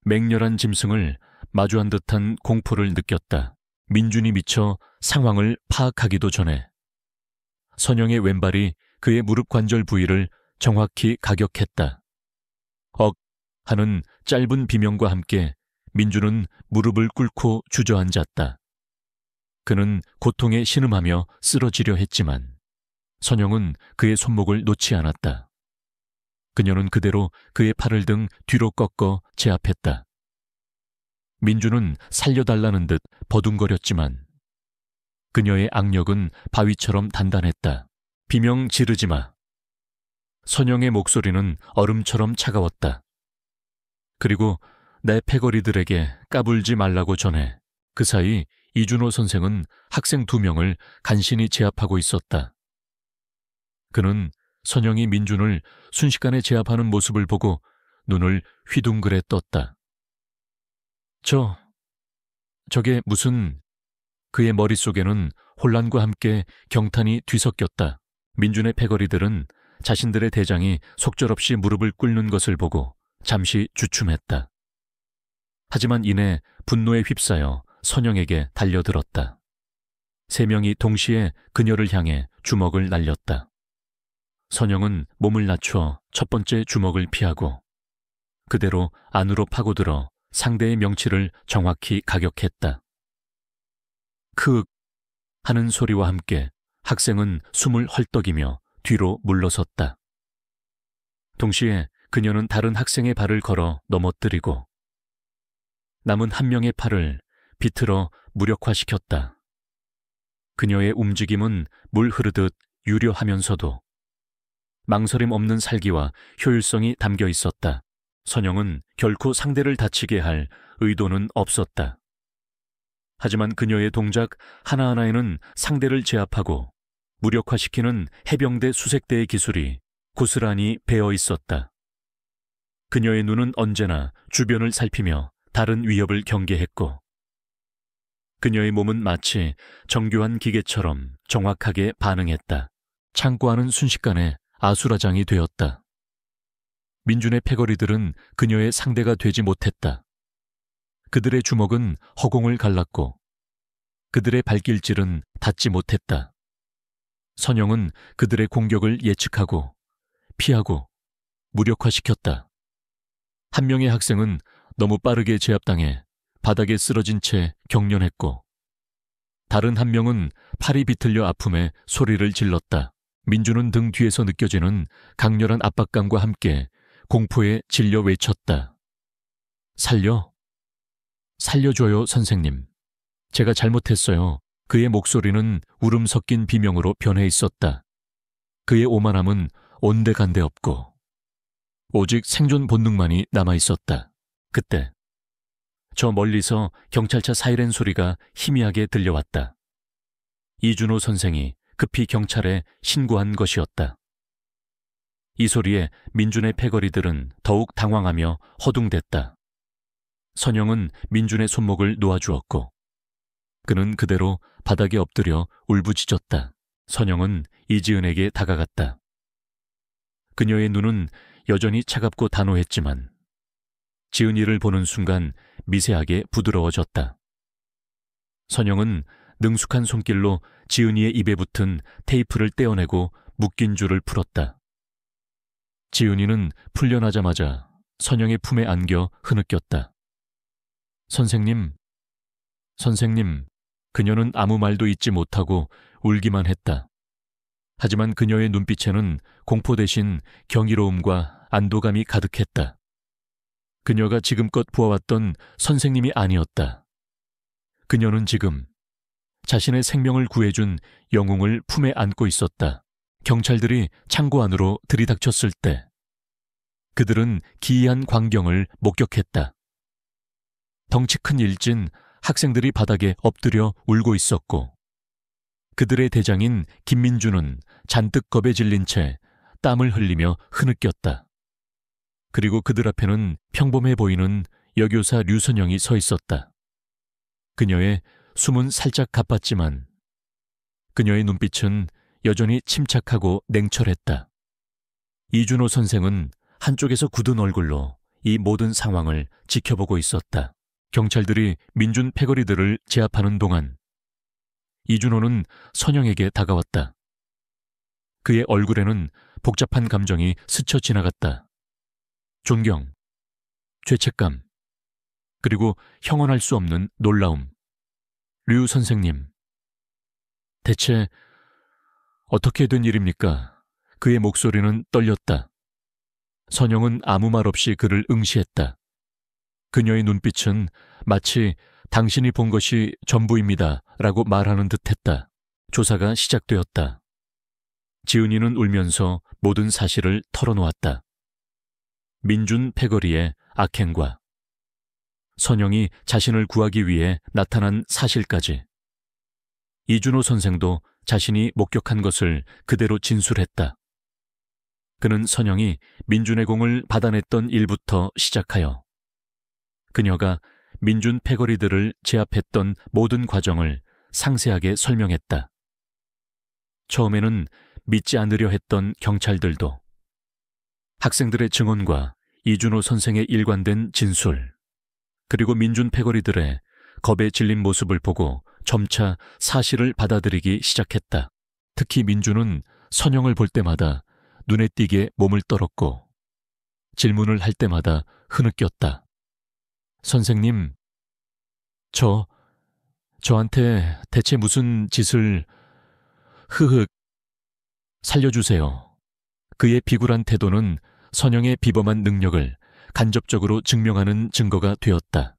맹렬한 짐승을 마주한 듯한 공포를 느꼈다. 민준이 미쳐 상황을 파악하기도 전에 선영의 왼발이 그의 무릎 관절 부위를 정확히 가격했다. 억 하는 짧은 비명과 함께 민준은 무릎을 꿇고 주저앉았다. 그는 고통에 신음하며 쓰러지려 했지만 선영은 그의 손목을 놓지 않았다. 그녀는 그대로 그의 팔을 등 뒤로 꺾어 제압했다. 민준은 살려달라는 듯 버둥거렸지만 그녀의 악력은 바위처럼 단단했다. 비명 지르지 마. 선영의 목소리는 얼음처럼 차가웠다. 그리고 내 패거리들에게 까불지 말라고 전해. 그 사이 이준호 선생은 학생 2명을 간신히 제압하고 있었다. 그는 선영이 민준을 순식간에 제압하는 모습을 보고 눈을 휘둥그레 떴다. 저게 무슨... 그의 머릿속에는 혼란과 함께 경탄이 뒤섞였다. 민준의 패거리들은 자신들의 대장이 속절없이 무릎을 꿇는 것을 보고 잠시 주춤했다. 하지만 이내 분노에 휩싸여 선영에게 달려들었다. 3명이 동시에 그녀를 향해 주먹을 날렸다. 선영은 몸을 낮춰 첫 번째 주먹을 피하고 그대로 안으로 파고들어 상대의 명치를 정확히 가격했다. 크윽 하는 소리와 함께 학생은 숨을 헐떡이며 뒤로 물러섰다. 동시에 그녀는 다른 학생의 발을 걸어 넘어뜨리고 남은 한 명의 팔을 비틀어 무력화시켰다. 그녀의 움직임은 물 흐르듯 유려하면서도 망설임 없는 살기와 효율성이 담겨 있었다. 선영은 결코 상대를 다치게 할 의도는 없었다. 하지만 그녀의 동작 하나하나에는 상대를 제압하고 무력화시키는 해병대 수색대의 기술이 고스란히 배어 있었다. 그녀의 눈은 언제나 주변을 살피며 다른 위협을 경계했고 그녀의 몸은 마치 정교한 기계처럼 정확하게 반응했다. 창고하는 순식간에 아수라장이 되었다. 민준의 패거리들은 그녀의 상대가 되지 못했다. 그들의 주먹은 허공을 갈랐고 그들의 발길질은 닿지 못했다. 선영은 그들의 공격을 예측하고 피하고 무력화시켰다. 한 명의 학생은 너무 빠르게 제압당해 바닥에 쓰러진 채 경련했고 다른 한 명은 팔이 비틀려 아픔에 소리를 질렀다. 민주는 등 뒤에서 느껴지는 강렬한 압박감과 함께 공포에 질려 외쳤다. 살려줘요, 선생님. 제가 잘못했어요. 그의 목소리는 울음 섞인 비명으로 변해 있었다. 그의 오만함은 온데간데 없고 오직 생존 본능만이 남아 있었다. 그때 저 멀리서 경찰차 사이렌 소리가 희미하게 들려왔다. 이준호 선생이 급히 경찰에 신고한 것이었다. 이 소리에 민준의 패거리들은 더욱 당황하며 허둥댔다. 선영은 민준의 손목을 놓아주었고 그는 그대로 바닥에 엎드려 울부짖었다. 선영은 이지은에게 다가갔다. 그녀의 눈은 여전히 차갑고 단호했지만 지은이를 보는 순간 미세하게 부드러워졌다. 선영은 능숙한 손길로 지은이의 입에 붙은 테이프를 떼어내고 묶인 줄을 풀었다. 지은이는 풀려나자마자 선영의 품에 안겨 흐느꼈다. 선생님, 그녀는 아무 말도 잇지 못하고 울기만 했다. 하지만 그녀의 눈빛에는 공포 대신 경이로움과 안도감이 가득했다. 그녀가 지금껏 보아왔던 선생님이 아니었다. 그녀는 지금 자신의 생명을 구해준 영웅을 품에 안고 있었다. 경찰들이 창고 안으로 들이닥쳤을 때 그들은 기이한 광경을 목격했다. 덩치 큰 일진 학생들이 바닥에 엎드려 울고 있었고 그들의 대장인 김민주는 잔뜩 겁에 질린 채 땀을 흘리며 흐느꼈다. 그리고 그들 앞에는 평범해 보이는 여교사 류선영이 서 있었다. 그녀의 숨은 살짝 가빴지만 그녀의 눈빛은 여전히 침착하고 냉철했다. 이준호 선생은 한쪽에서 굳은 얼굴로 이 모든 상황을 지켜보고 있었다. 경찰들이 민준 패거리들을 제압하는 동안 이준호는 선영에게 다가왔다. 그의 얼굴에는 복잡한 감정이 스쳐 지나갔다. 존경, 죄책감, 그리고 형언할 수 없는 놀라움. 류 선생님, 대체 어떻게 된 일입니까? 그의 목소리는 떨렸다. 선영은 아무 말 없이 그를 응시했다. 그녀의 눈빛은 마치 당신이 본 것이 전부입니다 라고 말하는 듯했다. 조사가 시작되었다. 지은이는 울면서 모든 사실을 털어놓았다. 민준 패거리의 악행과 선영이 자신을 구하기 위해 나타난 사실까지. 이준호 선생도 자신이 목격한 것을 그대로 진술했다. 그는 선영이 민준의 공을 받아냈던 일부터 시작하여 그녀가 민준 패거리들을 제압했던 모든 과정을 상세하게 설명했다. 처음에는 믿지 않으려 했던 경찰들도 학생들의 증언과 이준호 선생의 일관된 진술, 그리고 민준 패거리들의 겁에 질린 모습을 보고 점차 사실을 받아들이기 시작했다. 특히 민준은 선영을 볼 때마다 눈에 띄게 몸을 떨었고 질문을 할 때마다 흐느꼈다. 선생님, 저한테 대체 무슨 짓을... 흐흑, 살려주세요. 그의 비굴한 태도는 선영의 비범한 능력을 간접적으로 증명하는 증거가 되었다.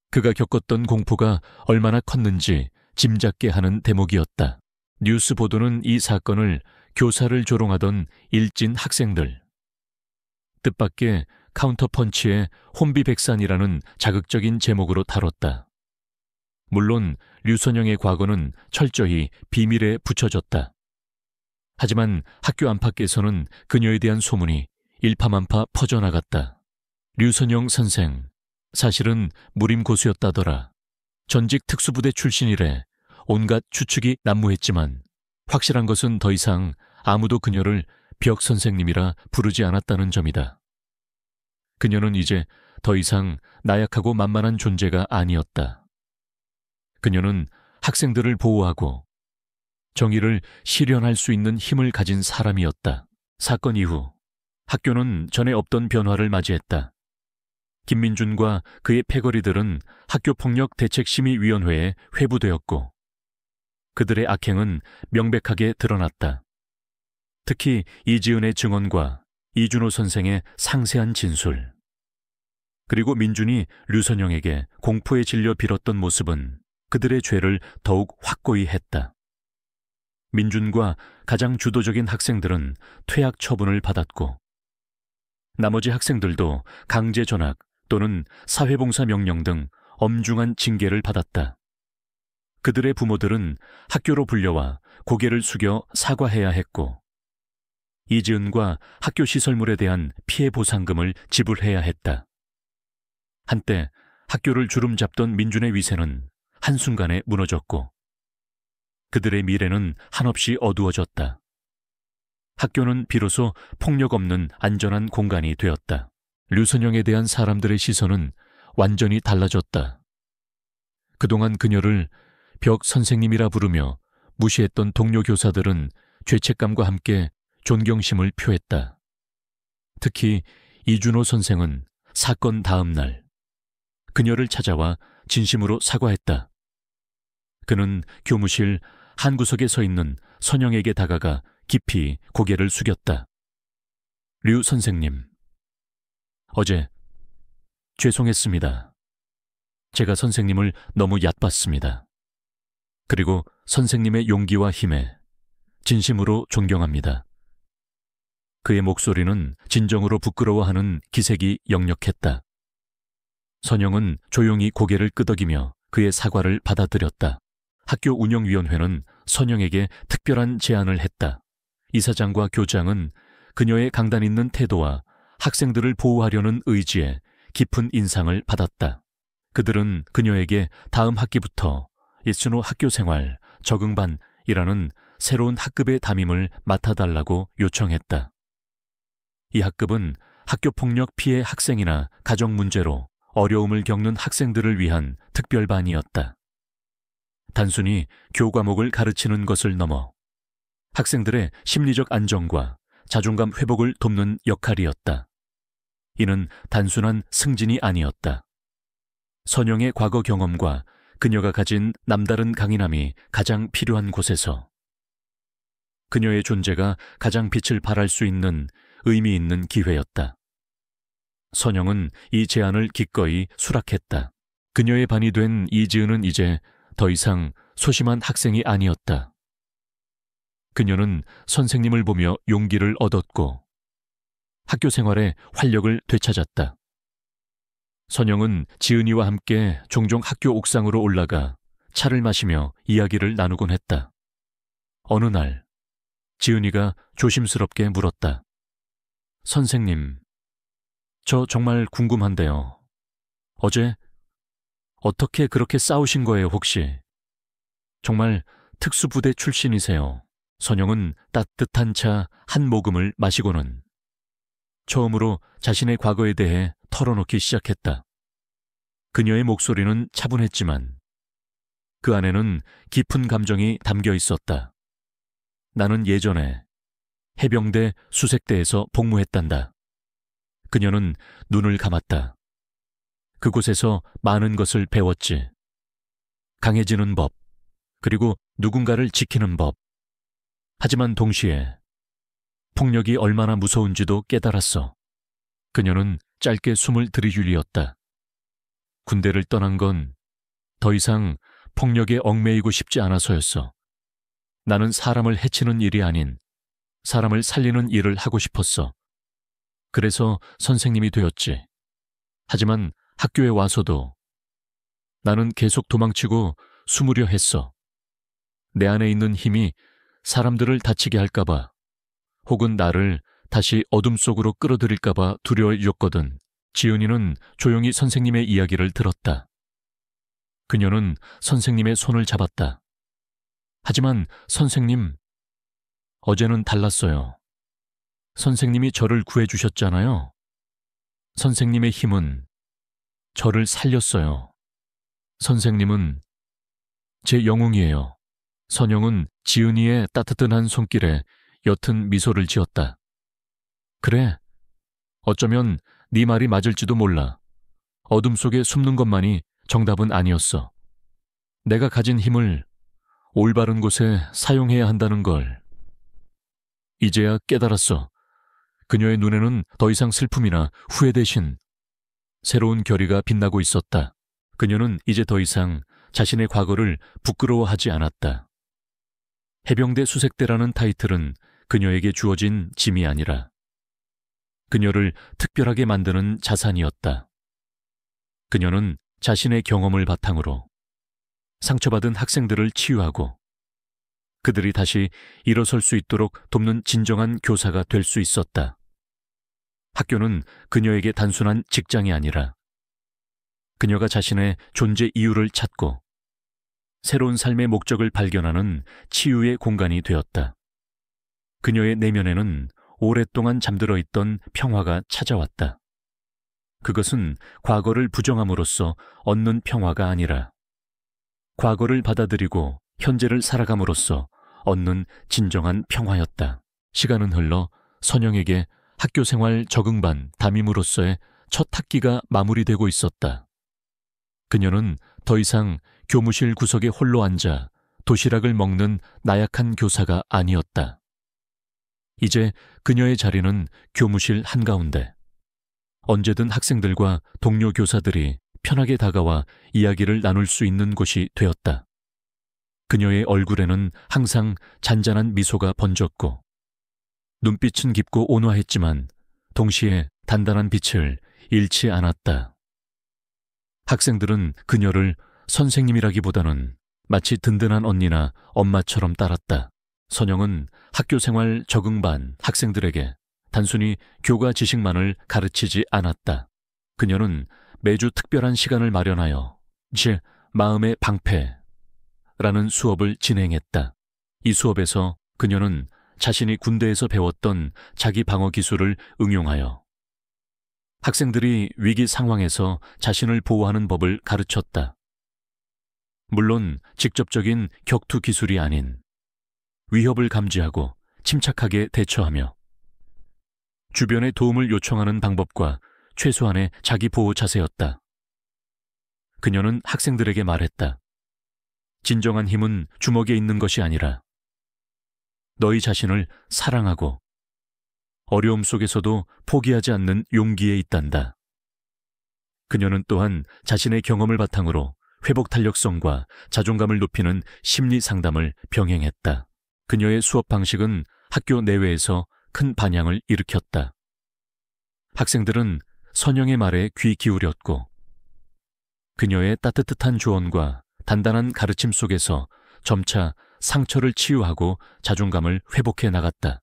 그가 겪었던 공포가 얼마나 컸는지 짐작게 하는 대목이었다. 뉴스 보도는 이 사건을 교사를 조롱하던 일진 학생들, 뜻밖의 카운터펀치의 혼비백산이라는 자극적인 제목으로 다뤘다. 물론 류선영의 과거는 철저히 비밀에 붙여졌다. 하지만 학교 안팎에서는 그녀에 대한 소문이 일파만파 퍼져나갔다. 류선영 선생, 사실은 무림고수였다더라. 전직 특수부대 출신이래 온갖 추측이 난무했지만 확실한 것은 더 이상 아무도 그녀를 벽 선생님이라 부르지 않았다는 점이다. 그녀는 이제 더 이상 나약하고 만만한 존재가 아니었다. 그녀는 학생들을 보호하고 정의를 실현할 수 있는 힘을 가진 사람이었다. 사건 이후 학교는 전에 없던 변화를 맞이했다. 김민준과 그의 패거리들은 학교폭력대책심의위원회에 회부되었고 그들의 악행은 명백하게 드러났다. 특히 이지은의 증언과 이준호 선생의 상세한 진술, 그리고 민준이 류선영에게 공포에 질려 빌었던 모습은 그들의 죄를 더욱 확고히 했다. 민준과 가장 주도적인 학생들은 퇴학 처분을 받았고 나머지 학생들도 강제 전학 또는 사회봉사 명령 등 엄중한 징계를 받았다. 그들의 부모들은 학교로 불려와 고개를 숙여 사과해야 했고 이지은과 학교 시설물에 대한 피해 보상금을 지불해야 했다. 한때 학교를 주름잡던 민준의 위세는 한순간에 무너졌고 그들의 미래는 한없이 어두워졌다. 학교는 비로소 폭력 없는 안전한 공간이 되었다. 류선영에 대한 사람들의 시선은 완전히 달라졌다. 그동안 그녀를 벽 선생님이라 부르며 무시했던 동료 교사들은 죄책감과 함께 존경심을 표했다. 특히 이준호 선생은 사건 다음 날 그녀를 찾아와 진심으로 사과했다. 그는 교무실 한 구석에 서 있는 선영에게 다가가 깊이 고개를 숙였다. 류 선생님, 어제 죄송했습니다. 제가 선생님을 너무 얕봤습니다. 그리고 선생님의 용기와 힘에 진심으로 존경합니다. 그의 목소리는 진정으로 부끄러워하는 기색이 역력했다. 선영은 조용히 고개를 끄덕이며 그의 사과를 받아들였다. 학교 운영위원회는 선영에게 특별한 제안을 했다. 이사장과 교장은 그녀의 강단 있는 태도와 학생들을 보호하려는 의지에 깊은 인상을 받았다. 그들은 그녀에게 다음 학기부터 이츠노 학교생활 적응반이라는 새로운 학급의 담임을 맡아달라고 요청했다. 이 학급은 학교폭력 피해 학생이나 가정 문제로 어려움을 겪는 학생들을 위한 특별반이었다. 단순히 교과목을 가르치는 것을 넘어 학생들의 심리적 안정과 자존감 회복을 돕는 역할이었다. 이는 단순한 승진이 아니었다. 선영의 과거 경험과 그녀가 가진 남다른 강인함이 가장 필요한 곳에서 그녀의 존재가 가장 빛을 발할 수 있는 의미 있는 기회였다. 선영은 이 제안을 기꺼이 수락했다. 그녀의 반이 된 이지은은 이제 더 이상 소심한 학생이 아니었다. 그녀는 선생님을 보며 용기를 얻었고 학교 생활에 활력을 되찾았다. 선영은 지은이와 함께 종종 학교 옥상으로 올라가 차를 마시며 이야기를 나누곤 했다. 어느 날 지은이가 조심스럽게 물었다. 선생님, 저 정말 궁금한데요. 어제 어떻게 그렇게 싸우신 거예요, 혹시? 정말 특수부대 출신이세요. 선영은 따뜻한 차 한 모금을 마시고는 처음으로 자신의 과거에 대해 털어놓기 시작했다. 그녀의 목소리는 차분했지만 그 안에는 깊은 감정이 담겨 있었다. 나는 예전에 해병대 수색대에서 복무했단다. 그녀는 눈을 감았다. 그곳에서 많은 것을 배웠지. 강해지는 법, 그리고 누군가를 지키는 법. 하지만 동시에 폭력이 얼마나 무서운지도 깨달았어. 그녀는 짧게 숨을 들이쉬었다. 군대를 떠난 건 더 이상 폭력에 얽매이고 싶지 않아서였어. 나는 사람을 해치는 일이 아닌 사람을 살리는 일을 하고 싶었어. 그래서 선생님이 되었지. 하지만 학교에 와서도 나는 계속 도망치고 숨으려 했어. 내 안에 있는 힘이 사람들을 다치게 할까봐, 혹은 나를 다시 어둠 속으로 끌어들일까봐 두려워했거든. 지은이는 조용히 선생님의 이야기를 들었다. 그녀는 선생님의 손을 잡았다. 하지만 선생님, 어제는 달랐어요. 선생님이 저를 구해주셨잖아요. 선생님의 힘은 저를 살렸어요. 선생님은 제 영웅이에요. 선영은 지은이의 따뜻한 손길에 옅은 미소를 지었다. 그래, 어쩌면 네 말이 맞을지도 몰라. 어둠 속에 숨는 것만이 정답은 아니었어. 내가 가진 힘을 올바른 곳에 사용해야 한다는 걸 이제야 깨달았어. 그녀의 눈에는 더 이상 슬픔이나 후회 대신 새로운 결의가 빛나고 있었다. 그녀는 이제 더 이상 자신의 과거를 부끄러워하지 않았다. 해병대 수색대라는 타이틀은 그녀에게 주어진 짐이 아니라 그녀를 특별하게 만드는 자산이었다. 그녀는 자신의 경험을 바탕으로 상처받은 학생들을 치유하고 그들이 다시 일어설 수 있도록 돕는 진정한 교사가 될 수 있었다. 학교는 그녀에게 단순한 직장이 아니라 그녀가 자신의 존재 이유를 찾고 새로운 삶의 목적을 발견하는 치유의 공간이 되었다. 그녀의 내면에는 오랫동안 잠들어 있던 평화가 찾아왔다. 그것은 과거를 부정함으로써 얻는 평화가 아니라 과거를 받아들이고 현재를 살아감으로써 얻는 진정한 평화였다. 시간은 흘러 선영에게 학교생활 적응반 담임으로서의 첫 학기가 마무리되고 있었다. 그녀는 더 이상 교무실 구석에 홀로 앉아 도시락을 먹는 나약한 교사가 아니었다. 이제 그녀의 자리는 교무실 한가운데. 언제든 학생들과 동료 교사들이 편하게 다가와 이야기를 나눌 수 있는 곳이 되었다. 그녀의 얼굴에는 항상 잔잔한 미소가 번졌고 눈빛은 깊고 온화했지만 동시에 단단한 빛을 잃지 않았다. 학생들은 그녀를 선생님이라기보다는 마치 든든한 언니나 엄마처럼 따랐다. 선영은 학교생활 적응반 학생들에게 단순히 교과 지식만을 가르치지 않았다. 그녀는 매주 특별한 시간을 마련하여 제 마음의 방패라는 수업을 진행했다. 이 수업에서 그녀는 자신이 군대에서 배웠던 자기 방어 기술을 응용하여 학생들이 위기 상황에서 자신을 보호하는 법을 가르쳤다. 물론 직접적인 격투 기술이 아닌 위협을 감지하고 침착하게 대처하며 주변의 도움을 요청하는 방법과 최소한의 자기 보호 자세였다. 그녀는 학생들에게 말했다. 진정한 힘은 주먹에 있는 것이 아니라 너희 자신을 사랑하고 어려움 속에서도 포기하지 않는 용기에 있단다. 그녀는 또한 자신의 경험을 바탕으로 회복 탄력성과 자존감을 높이는 심리 상담을 병행했다. 그녀의 수업 방식은 학교 내외에서 큰 반향을 일으켰다. 학생들은 선영의 말에 귀 기울였고 그녀의 따뜻한 조언과 단단한 가르침 속에서 점차 상처를 치유하고 자존감을 회복해 나갔다.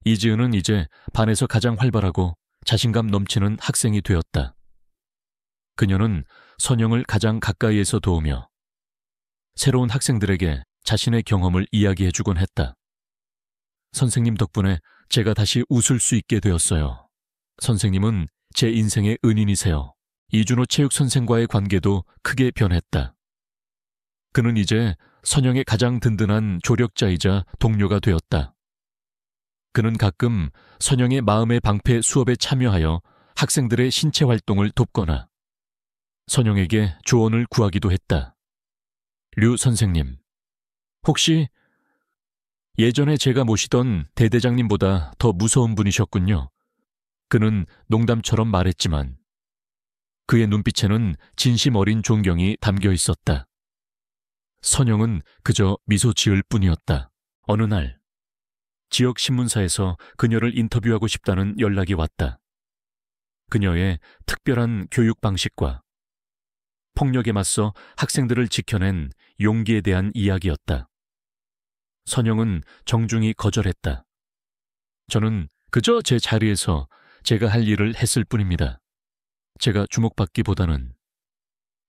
이지은은 이제 반에서 가장 활발하고 자신감 넘치는 학생이 되었다. 그녀는 선영을 가장 가까이에서 도우며 새로운 학생들에게 자신의 경험을 이야기해주곤 했다. 선생님 덕분에 제가 다시 웃을 수 있게 되었어요. 선생님은 제 인생의 은인이세요. 이준호 체육선생과의 관계도 크게 변했다. 그는 이제 선영의 가장 든든한 조력자이자 동료가 되었다. 그는 가끔 선영의 마음의 방패 수업에 참여하여 학생들의 신체 활동을 돕거나 선영에게 조언을 구하기도 했다. 류 선생님, 혹시 예전에 제가 모시던 대대장님보다 더 무서운 분이셨군요. 그는 농담처럼 말했지만 그의 눈빛에는 진심 어린 존경이 담겨 있었다. 선영은 그저 미소 지을 뿐이었다. 어느 날 지역 신문사에서 그녀를 인터뷰하고 싶다는 연락이 왔다. 그녀의 특별한 교육 방식과 폭력에 맞서 학생들을 지켜낸 용기에 대한 이야기였다. 선영은 정중히 거절했다. 저는 그저 제 자리에서 제가 할 일을 했을 뿐입니다. 제가 주목받기보다는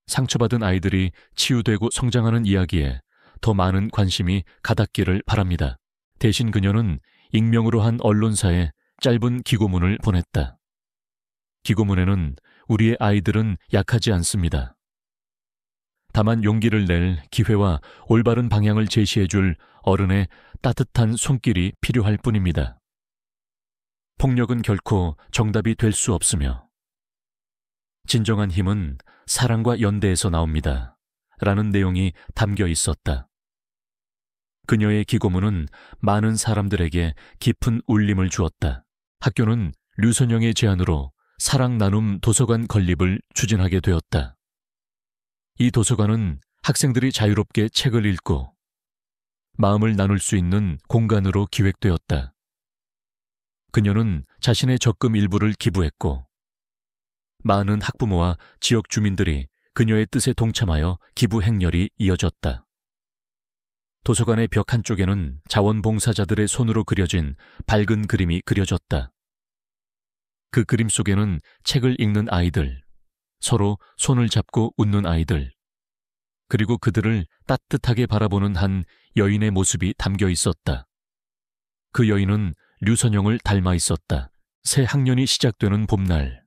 상처받은 아이들이 치유되고 성장하는 이야기에 더 많은 관심이 가닿기를 바랍니다. 대신 그녀는 익명으로 한 언론사에 짧은 기고문을 보냈다. 기고문에는 우리의 아이들은 약하지 않습니다. 다만 용기를 낼 기회와 올바른 방향을 제시해줄 어른의 따뜻한 손길이 필요할 뿐입니다. 폭력은 결코 정답이 될 수 없으며 진정한 힘은 사랑과 연대에서 나옵니다. 라는 내용이 담겨 있었다. 그녀의 기고문은 많은 사람들에게 깊은 울림을 주었다. 학교는 류선영의 제안으로 사랑 나눔 도서관 건립을 추진하게 되었다. 이 도서관은 학생들이 자유롭게 책을 읽고 마음을 나눌 수 있는 공간으로 기획되었다. 그녀는 자신의 적금 일부를 기부했고 많은 학부모와 지역 주민들이 그녀의 뜻에 동참하여 기부 행렬이 이어졌다. 도서관의 벽 한쪽에는 자원봉사자들의 손으로 그려진 밝은 그림이 그려졌다. 그 그림 속에는 책을 읽는 아이들, 서로 손을 잡고 웃는 아이들, 그리고 그들을 따뜻하게 바라보는 한 여인의 모습이 담겨 있었다. 그 여인은 류선영을 닮아 있었다. 새 학년이 시작되는 봄날,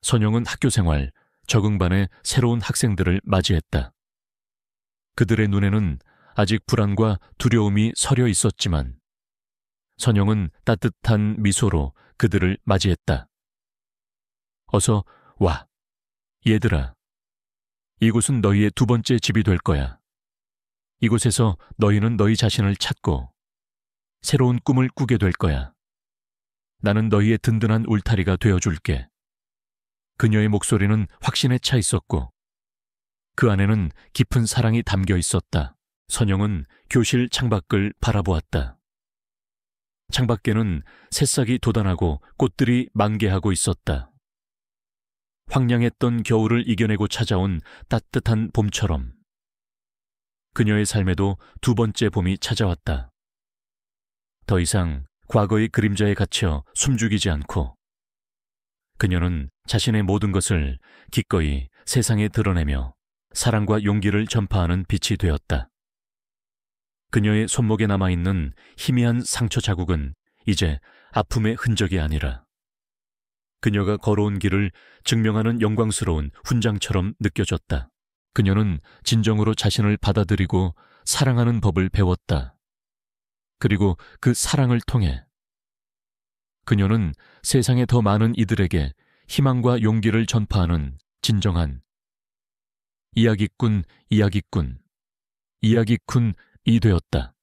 선영은 학교 생활, 적응반의 새로운 학생들을 맞이했다. 그들의 눈에는 아직 불안과 두려움이 서려 있었지만 선영은 따뜻한 미소로 그들을 맞이했다. 어서 와, 얘들아. 이곳은 너희의 두 번째 집이 될 거야. 이곳에서 너희는 너희 자신을 찾고 새로운 꿈을 꾸게 될 거야. 나는 너희의 든든한 울타리가 되어줄게. 그녀의 목소리는 확신에 차 있었고 그 안에는 깊은 사랑이 담겨 있었다. 선영은 교실 창밖을 바라보았다. 창밖에는 새싹이 돋아나고 꽃들이 만개하고 있었다. 황량했던 겨울을 이겨내고 찾아온 따뜻한 봄처럼 그녀의 삶에도 두 번째 봄이 찾아왔다. 더 이상 과거의 그림자에 갇혀 숨죽이지 않고 그녀는 자신의 모든 것을 기꺼이 세상에 드러내며 사랑과 용기를 전파하는 빛이 되었다. 그녀의 손목에 남아있는 희미한 상처 자국은 이제 아픔의 흔적이 아니라 그녀가 걸어온 길을 증명하는 영광스러운 훈장처럼 느껴졌다. 그녀는 진정으로 자신을 받아들이고 사랑하는 법을 배웠다. 그리고 그 사랑을 통해 그녀는 세상에 더 많은 이들에게 희망과 용기를 전파하는 진정한 이야기꾼이 되었다.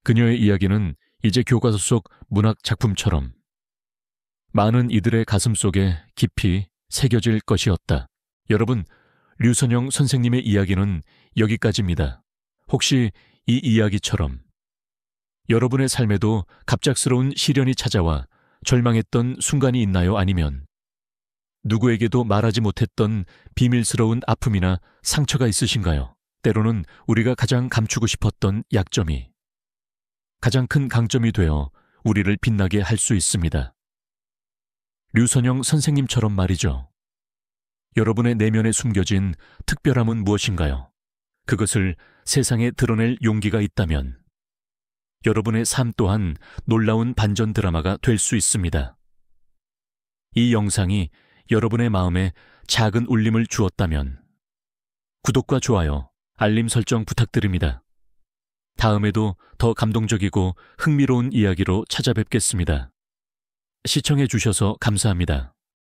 그녀의 이야기는 이제 교과서 속 문학 작품처럼 많은 이들의 가슴 속에 깊이 새겨질 것이었다. 여러분, 류선영 선생님의 이야기는 여기까지입니다. 혹시 이 이야기처럼 여러분의 삶에도 갑작스러운 시련이 찾아와 절망했던 순간이 있나요? 아니면 누구에게도 말하지 못했던 비밀스러운 아픔이나 상처가 있으신가요? 때로는 우리가 가장 감추고 싶었던 약점이 가장 큰 강점이 되어 우리를 빛나게 할 수 있습니다. 류선영 선생님처럼 말이죠. 여러분의 내면에 숨겨진 특별함은 무엇인가요? 그것을 세상에 드러낼 용기가 있다면 여러분의 삶 또한 놀라운 반전 드라마가 될 수 있습니다. 이 영상이 여러분의 마음에 작은 울림을 주었다면 구독과 좋아요, 알림 설정 부탁드립니다. 다음에도 더 감동적이고 흥미로운 이야기로 찾아뵙겠습니다. 시청해 주셔서 감사합니다.